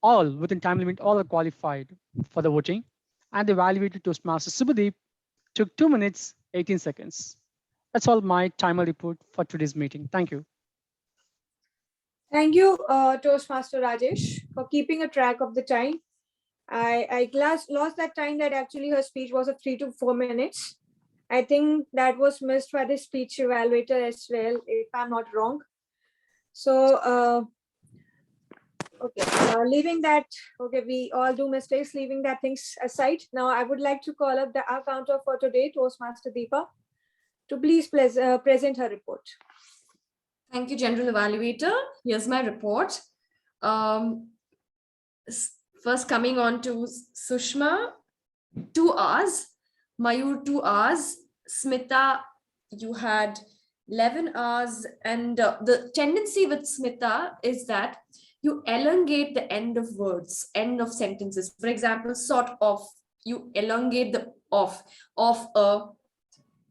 all within time limit, all are qualified for the voting. And the evaluated Toastmaster Subhadeep took 2 minutes, 18 seconds. That's all my timer report for today's meeting. Thank you. Thank you, Toastmaster Rajesh, for keeping a track of the time. I lost that time that actually her speech was of 3 to 4 minutes. I think that was missed by the speech evaluator as well, if I'm not wrong. So, okay, leaving that, okay, we all do mistakes, leaving that things aside. Now, I would like to call up our counter for today, Toastmaster Deepa, to please present her report. Thank you, General Evaluator. Here's my report. First, coming on to Sushma, 2 hours. Mayur, 2 hours. Smita, you had 11 hours. And the tendency with Smita is that you elongate the end of words, end of sentences. For example, sort of, you elongate the of a,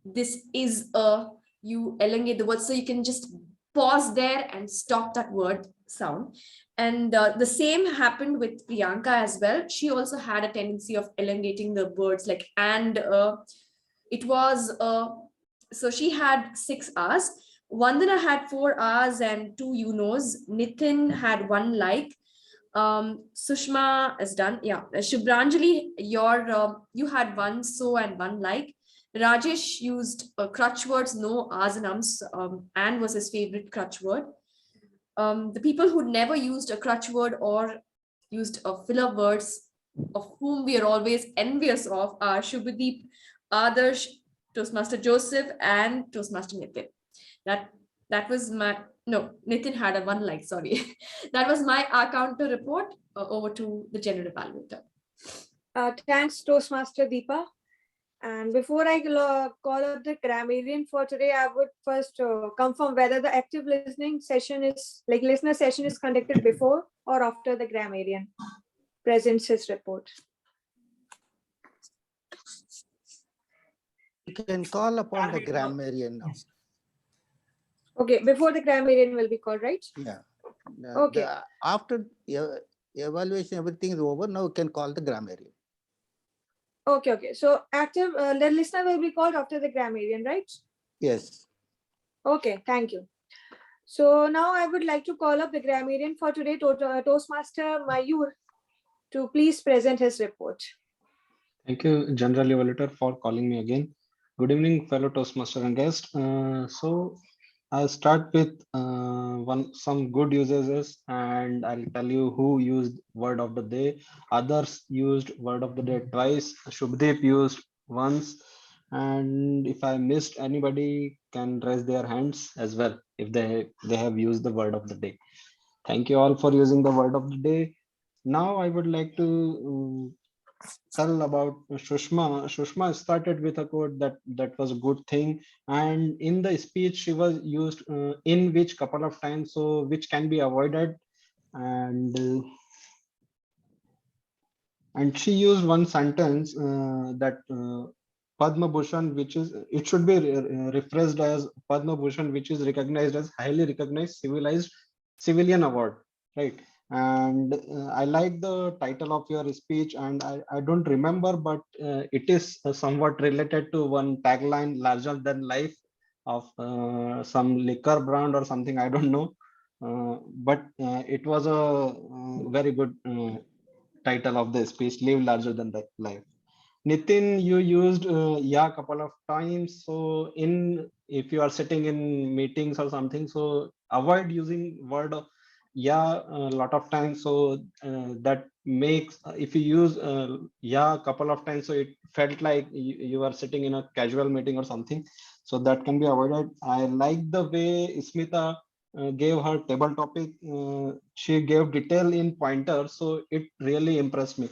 this is a, you elongate the word. So you can just pause there and stop that word sound. And the same happened with Priyanka as well. She also had a tendency of elongating the words like and it was so she had 6 hours. Vandana had 4 hours and 2 Nitin had 1 like. Sushma is done. Yeah. Shubhranjali, you had 1 so and 1 like. Rajesh used crutch words, no ahs and ums, and was his favorite crutch word. The people who never used a crutch word or used filler words, of whom we are always envious of, are Shubhadeep, Adarsh, Toastmaster Joseph, and Toastmaster Nitin. That was my, no, Nitin had a 1 like, sorry. That was my counter report. Over to the General Evaluator. Thanks, Toastmaster Deepa. And before I call up the grammarian for today, I would first confirm whether the active listening session is, like listener session is conducted before or after the grammarian presents his report. You can call upon the grammarian now. Okay, before the grammarian will be called, right? Yeah. Okay. After evaluation, everything is over. Now you can call the grammarian. Okay. So active, the listener will be called after the grammarian, right? Yes. Okay, thank you. So now I would like to call up the grammarian for today, Toastmaster Mayur, to please present his report. Thank you, General Evaluator, for calling me again. Good evening, fellow Toastmaster and guest. So I'll start with some good usages, and I'll tell you who used word of the day. Others used word of the day twice. Shubhadeep used once, and if I missed anybody, can raise their hands as well if they have used the word of the day. Thank you all for using the word of the day. Now I would like to tell about Shushma. Shushma started with a quote that was a good thing, and in the speech she was used in which couple of times, so which can be avoided, and and she used one sentence that Padma Bhushan, which is, it should be rephrased as Padma Bhushan, which is recognized as highly recognized civilized civilian award, right? And I like the title of your speech, and I don't remember, but it is somewhat related to one tagline, larger than life, of some liquor brand or something, I don't know. But it was a very good title of the speech, live larger than the life. Nitin, you used yeah couple of times. So in, if you are sitting in meetings or something, so avoid using word yeah a lot of times. So that makes, if you use yeah couple of times, so it felt like you are sitting in a casual meeting or something. So that can be avoided. I like the way Smita gave her table topic. She gave detail in pointers, so it really impressed me.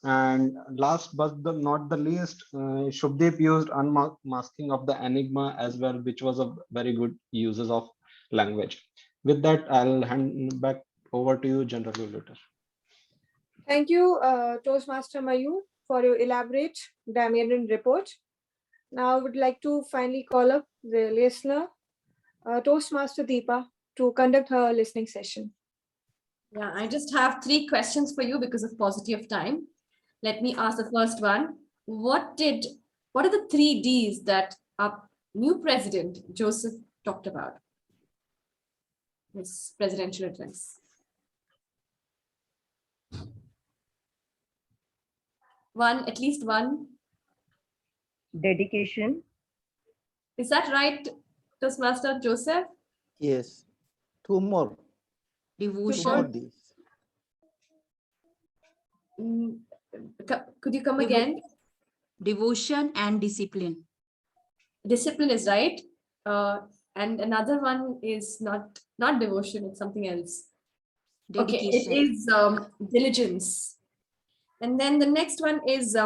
And last but not the least, Shubdeep used unmasking of the enigma as well, which was a very good uses of language. With that, I'll hand back over to you, General Evaluator. Thank you, Toastmaster Mayur, for your elaborate Damien report. Now I would like to finally call up the listener, Toastmaster Deepa, to conduct her listening session. Yeah, I just have 3 questions for you because of paucity of time. Let me ask the first one. What are the 3 Ds that our new president, Joseph, talked about? His presidential address. One, at least one. Dedication. Is that right, Toastmaster Joseph? Yes. 2 more. Devotion. Could you come again? Devotion and discipline. Discipline is right. And another one is not devotion, it's something else. Dedication. Okay, it is diligence. And then the next one is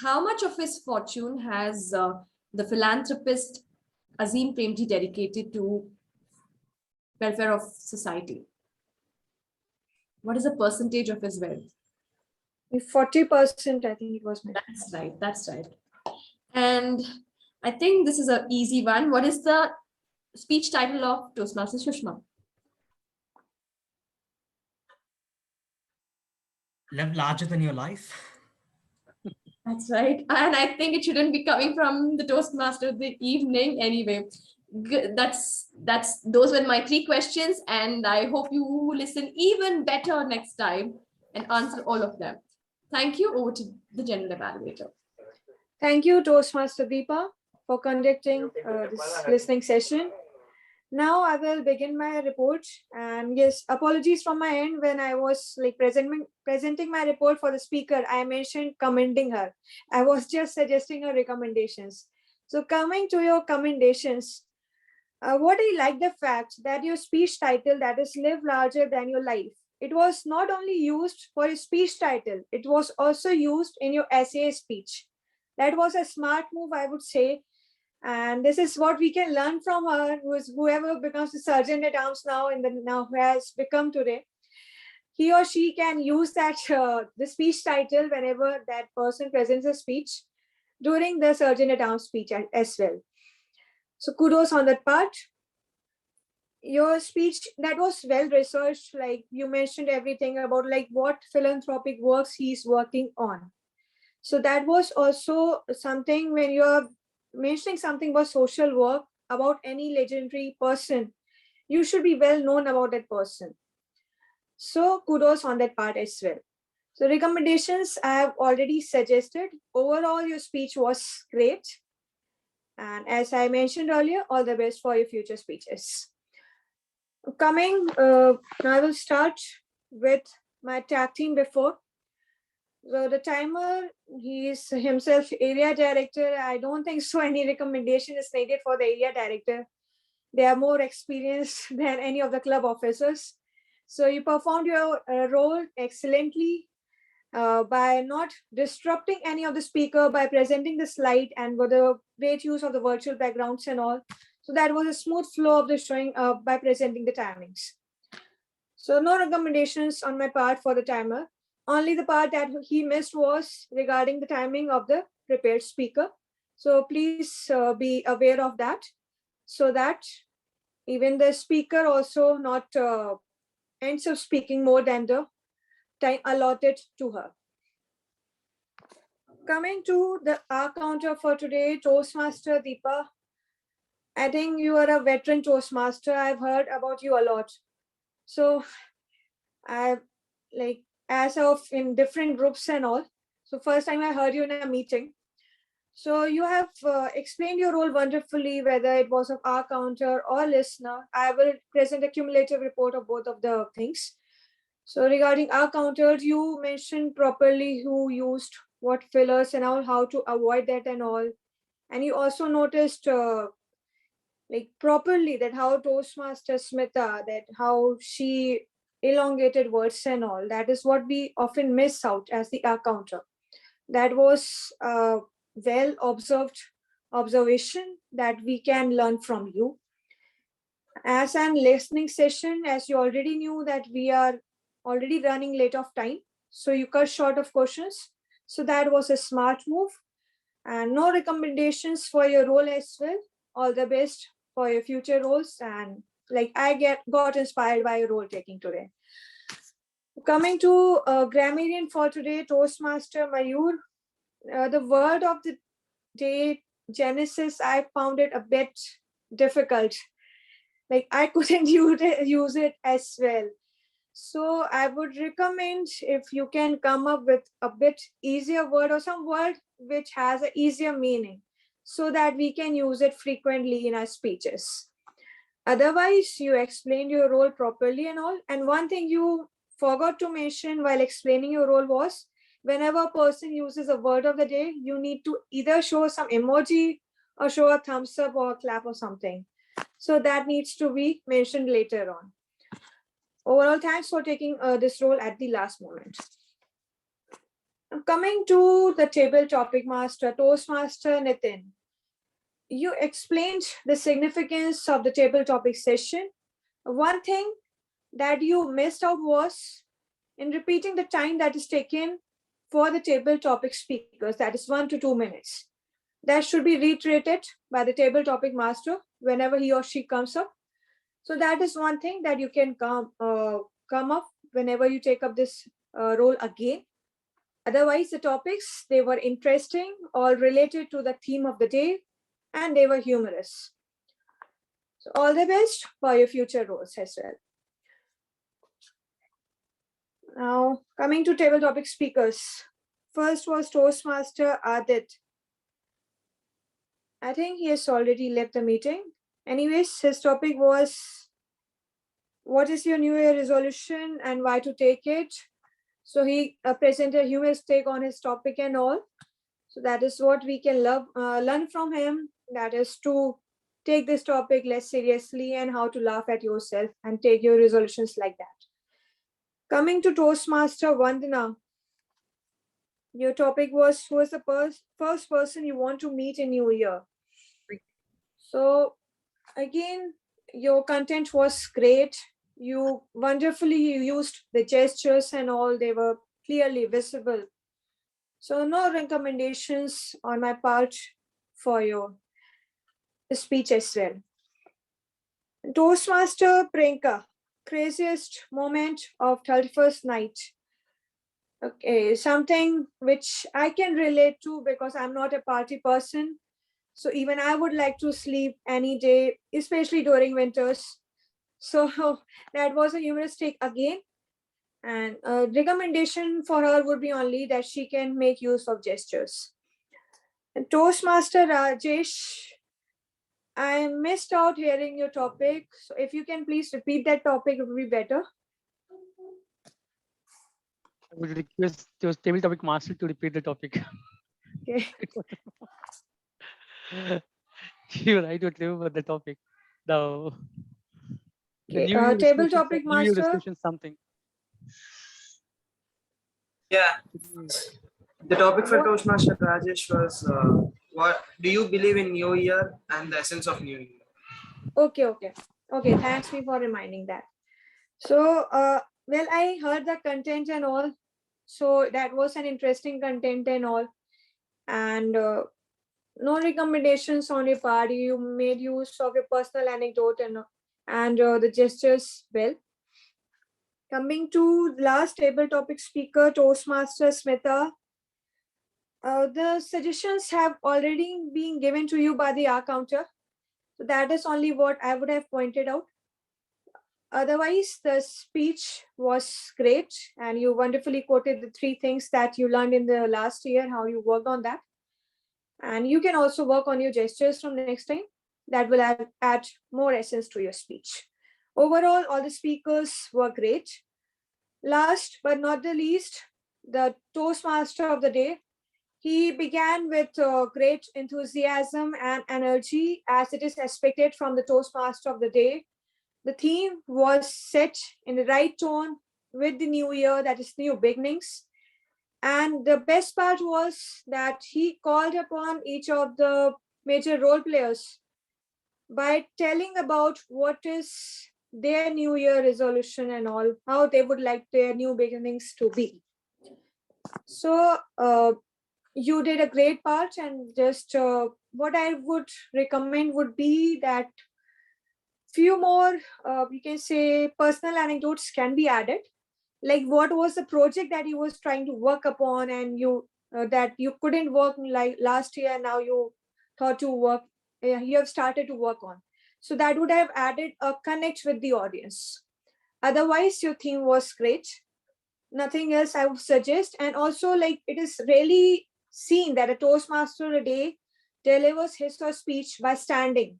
how much of his fortune has the philanthropist Azim Premji dedicated to welfare of society? What is the percentage of his wealth? 40%, I think it was mentioned. That's right. That's right. And I think this is an easy one. What is the speech title of Toastmaster Sushma? Live larger than your life. That's right. And I think it shouldn't be coming from the Toastmaster of the evening anyway. Those were my 3 questions, and I hope you listen even better next time and answer all of them. Thank you. Over to the General Evaluator. Thank you, Toastmaster Deepa, for conducting this listening session. Now I will begin my report. And yes, apologies from my end. When I was like presenting my report for the speaker, I mentioned commending her. I was just suggesting her recommendations. So coming to your commendations, what I like the fact that your speech title, that is live larger than your life, it was not only used for your speech title, it was also used in your essay speech. That was a smart move, I would say. And this is what we can learn from her, whoever becomes the sergeant at arms now who has become today. He or she can use that the speech title whenever that person presents a speech during the sergeant at arms speech as well. So kudos on that part. Your speech, that was well researched. Like you mentioned everything about like what philanthropic works he's working on. So that was also something when you're mentioning something about social work, about any legendary person, you should be well known about that person. So kudos on that part as well. So recommendations I have already suggested. Overall, your speech was great. And as I mentioned earlier, all the best for your future speeches. Now I will start with my tag team before. So the timer, he is himself area director. I don't think so any recommendation is needed for the area director. They are more experienced than any of the club officers. So you performed your role excellently by not disrupting any of the speaker, by presenting the slide and with the great use of the virtual backgrounds and all. So that was a smooth flow of the showing by presenting the timings. So no recommendations on my part for the timer. Only the part that he missed was regarding the timing of the prepared speaker. So please be aware of that, so that even the speaker also not ends up speaking more than the time allotted to her. Coming to our counter for today, Toastmaster Deepa. I think you are a veteran Toastmaster. I've heard about you a lot. So I've like as of in different groups and all. So first time I heard you in a meeting. So you have explained your role wonderfully, whether it was of our counter or listener. I will present a cumulative report of both of the things. So regarding our counters, you mentioned properly who used what fillers and all, how to avoid that and all. And you also noticed like properly that how Toastmaster Smita, that how she elongated words and all. That is what we often miss out as the our counter. That was well observed observation that we can learn from you. As an listening session, as you already knew that we are already running late of time, so you cut short of questions. So that was a smart move, and no recommendations for your role as well. All the best for your future roles, and like I got inspired by your role taking today. Coming to grammarian for today, Toastmaster Mayur. The word of the day, Genesis, I found it a bit difficult. Like I couldn't use it as well. So I would recommend if you can come up with a bit easier word or some word which has an easier meaning, so that we can use it frequently in our speeches. Otherwise, you explained your role properly and all. And one thing you forgot to mention while explaining your role was, whenever a person uses a word of the day, you need to either show some emoji or show a thumbs up or a clap or something. So that needs to be mentioned later on. Overall, thanks for taking this role at the last moment. Coming to the table topic master, Toastmaster Nitin. You explained the significance of the table topic session. One thing that you missed out was in repeating the time that is taken for the table topic speakers, that is 1 to 2 minutes. That should be reiterated by the table topic master whenever he or she comes up. So that is one thing that you can come up whenever you take up this role again. Otherwise, the topics, they were interesting, all related to the theme of the day, and they were humorous. So all the best for your future roles as well. Now, coming to table topic speakers. First was Toastmaster Adit. I think he has already left the meeting. Anyways, his topic was, what is your New Year resolution and why to take it? So he presented a humorous take on his topic and all. So that is what we can learn from him. That is to take this topic less seriously and how to laugh at yourself and take your resolutions like that. Coming to Toastmaster Vandana. Your topic was, who is the first person you want to meet in New Year? So again, your content was great. You wonderfully used the gestures and all, they were clearly visible. So no recommendations on my part for your speech as well. Toastmaster Priyanka, craziest moment of 31st night. Okay, something which I can relate to because I'm not a party person. So even I would like to sleep any day, especially during winters. So that was a humorous take again. And a recommendation for her would be only that she can make use of gestures. And Toastmaster Rajesh, I missed out hearing your topic. So if you can please repeat that topic, it would be better. I would request your table topic master to repeat the topic. Okay. You're right, you remember the topic. The Okay. Table topic New Year master. resolution something. Yeah. The topic for Toastmaster Rajesh was, what do you believe in New Year and the essence of New Year? Okay. Thanks me for reminding that. So, well, I heard the content and all. So that was an interesting content and all. And no recommendations on your part. You made use of your personal anecdote and the gestures well. Coming to last table topic speaker, Toastmaster Smita. The suggestions have already been given to you by the R counter. So that is only what I would have pointed out. Otherwise, the speech was great, and you wonderfully quoted the 3 things that you learned in the last year, how you worked on that. And you can also work on your gestures from next time. That will add more essence to your speech. Overall, all the speakers were great. Last but not the least, the Toastmaster of the day. He began with great enthusiasm and energy, as it is expected from the Toastmaster of the day. The theme was set in the right tone with the new year, that is new beginnings. And the best part was that he called upon each of the major role players by telling about what is their new year resolution and all, how they would like their new beginnings to be. So you did a great part, and just what I would recommend would be that few more, we can say, personal anecdotes can be added. Like, what was the project that you was trying to work upon, and you that you couldn't work like last year, now you thought to work, you have started to work on. So that would have added a connect with the audience. Otherwise, your theme was great. Nothing else I would suggest. And also, like, it is really seen that a Toastmaster a day delivers his or her speech by standing,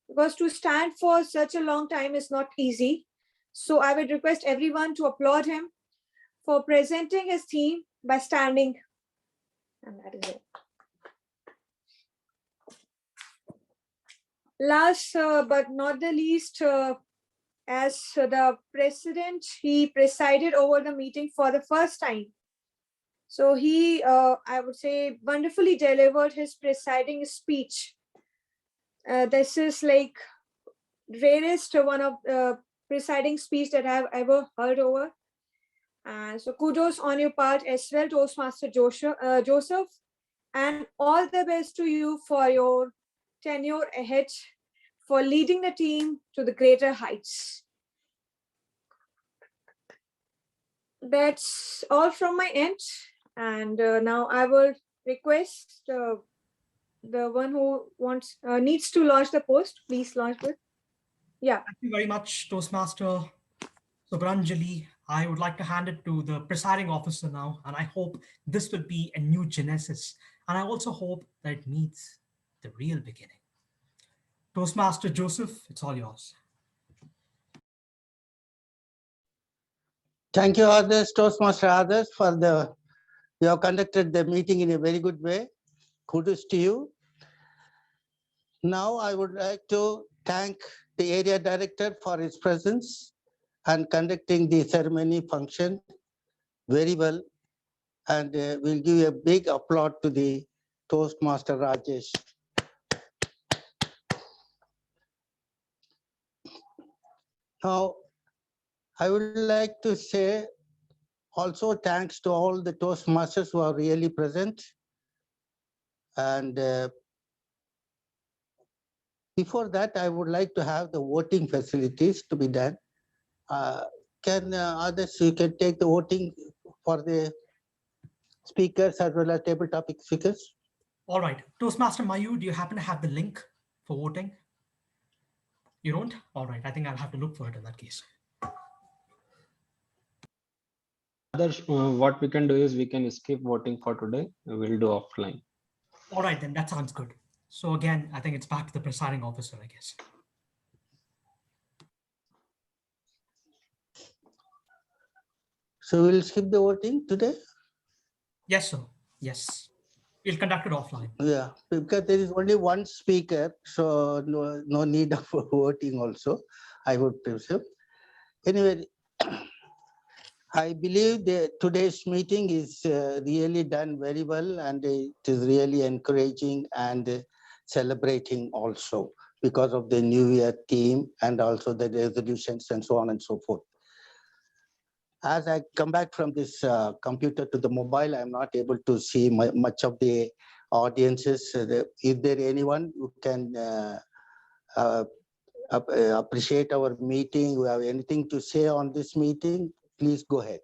because to stand for such a long time is not easy. So I would request everyone to applaud him for presenting his theme by standing. And that is it. Last but not the least, as the president, he presided over the meeting for the first time. So he, I would say, wonderfully delivered his presiding speech. This is like rarest one of presiding speech that I've ever heard over. And so kudos on your part as well, Toastmaster Joseph, and all the best to you for your tenure ahead, for leading the team to the greater heights. That's all from my end. And now I will request the one who needs to launch the post, please launch it. Yeah. Thank you very much, Toastmaster Subranjali. I would like to hand it to the presiding officer now, and I hope this will be a new genesis. And I also hope that it meets the real beginning. Toastmaster Joseph, it's all yours. Thank you, others, Toastmaster others, for you have conducted the meeting in a very good way. Kudos to you. Now I would like to thank the area director for his presence and conducting the ceremony function very well. And we'll give a big applause to the Toastmaster Rajesh. Now, I would like to say also thanks to all the Toastmasters who are really present. And before that, I would like to have the voting facilities to be done. Can others, you can take the voting for the speakers as well as table topic speakers? All right. Toastmaster Mayu, do you happen to have the link for voting? You don't? All right. I think I'll have to look for it in that case. Others, what we can do is we can skip voting for today. We'll do offline. All right, then that sounds good. So again, I think it's back to the presiding officer, I guess. So we'll skip the voting today? Yes, sir. Yes. We'll conduct it offline. Yeah, because there is only one speaker, so no need of voting also, I would presume. Anyway, I believe that today's meeting is really done very well, and it is really encouraging and celebrating also because of the New Year theme and also the resolutions and so on and so forth. As I come back from this computer to the mobile, I'm not able to see much of the audiences. Is there anyone who can appreciate our meeting, who have anything to say on this meeting? Please go ahead.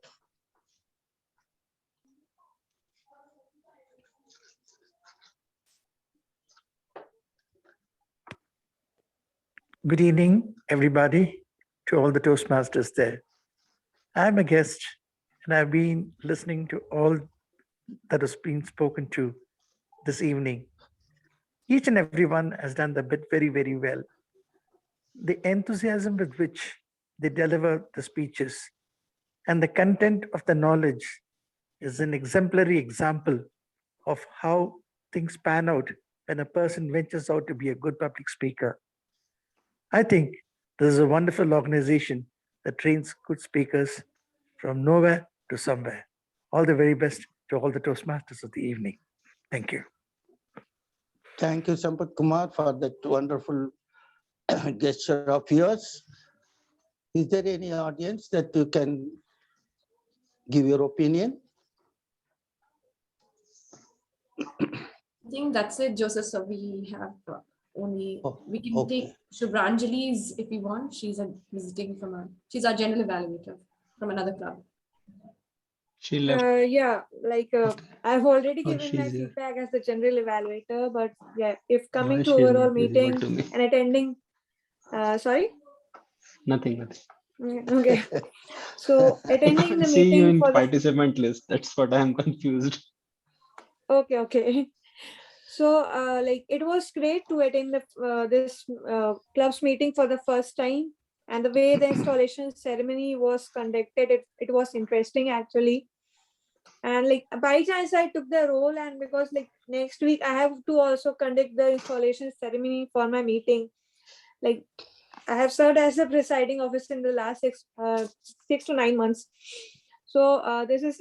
Good evening, everybody, to all the Toastmasters there. I'm a guest and I've been listening to all that has been spoken to this evening. Each and everyone has done the bit very, very well. The enthusiasm with which they deliver the speeches and the content of the knowledge is an exemplary example of how things pan out when a person ventures out to be a good public speaker. I think this is a wonderful organization that trains good speakers from nowhere to somewhere. All the very best to all the Toastmasters of the evening. Thank you. Thank you, Sampath Kumar, for that wonderful gesture of yours. Is there any audience that you can give your opinion? I think that's it, Joseph. So we have we can okay. take Shubhranjali's if we want. She's she's our general evaluator from another club. She left. Yeah, I've already given my she's here. feedback as the general evaluator, but yeah, if coming Why to she is overall not visible meeting to me? and attending, sorry? Nothing. Okay. So attending the See you meeting in for the, participant list. That's what I'm confused. okay. So it was great to attend this club's meeting for the first time, and the way the installation ceremony was conducted, it was interesting actually. And by chance I took the role, and because next week I have to also conduct the installation ceremony for my meeting. I have served as a presiding officer in the last 6 to 9 months. So this is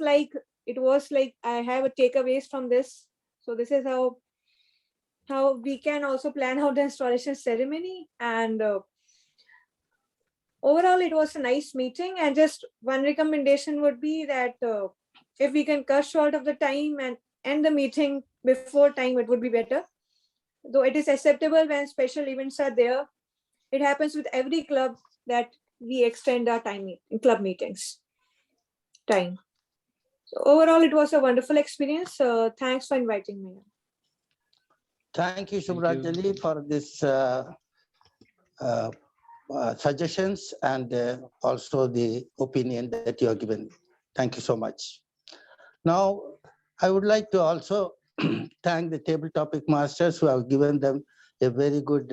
it was I have a takeaways from this. So this is how we can also plan out the installation ceremony. And overall it was a nice meeting, and just one recommendation would be that if we can cut short of the time and end the meeting before time, it would be better. Though it is acceptable when special events are there, it happens with every club that we extend our time in club meetings time. So overall, it was a wonderful experience. Thanks for inviting me. Thank you, Shubhranjali, for this suggestions and also the opinion that you have given. Thank you so much. Now, I would like to also thank the table topic masters who have given them a very good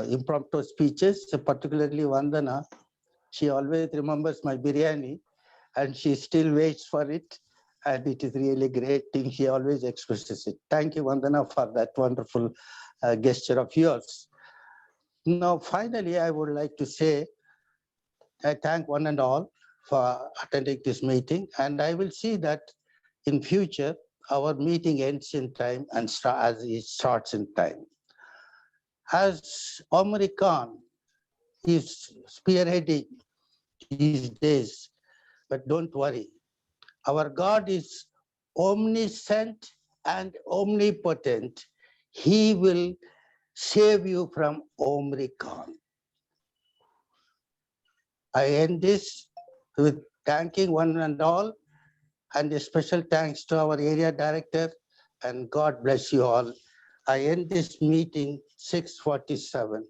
impromptu speeches, particularly Vandana. She always remembers my biryani and she still waits for it. And it is really great thing. She always expresses it. Thank you, Vandana, for that wonderful gesture of yours. Now, finally, I would like to say, I thank one and all for attending this meeting. And I will see that in future, our meeting ends in time and as it starts in time. As Omri Khan is spearheading these days, but don't worry. Our God is omniscient and omnipotent. He will save you from Omri Khan. I end this with thanking one and all, and a special thanks to our area director, and God bless you all. I end this meeting 6:47.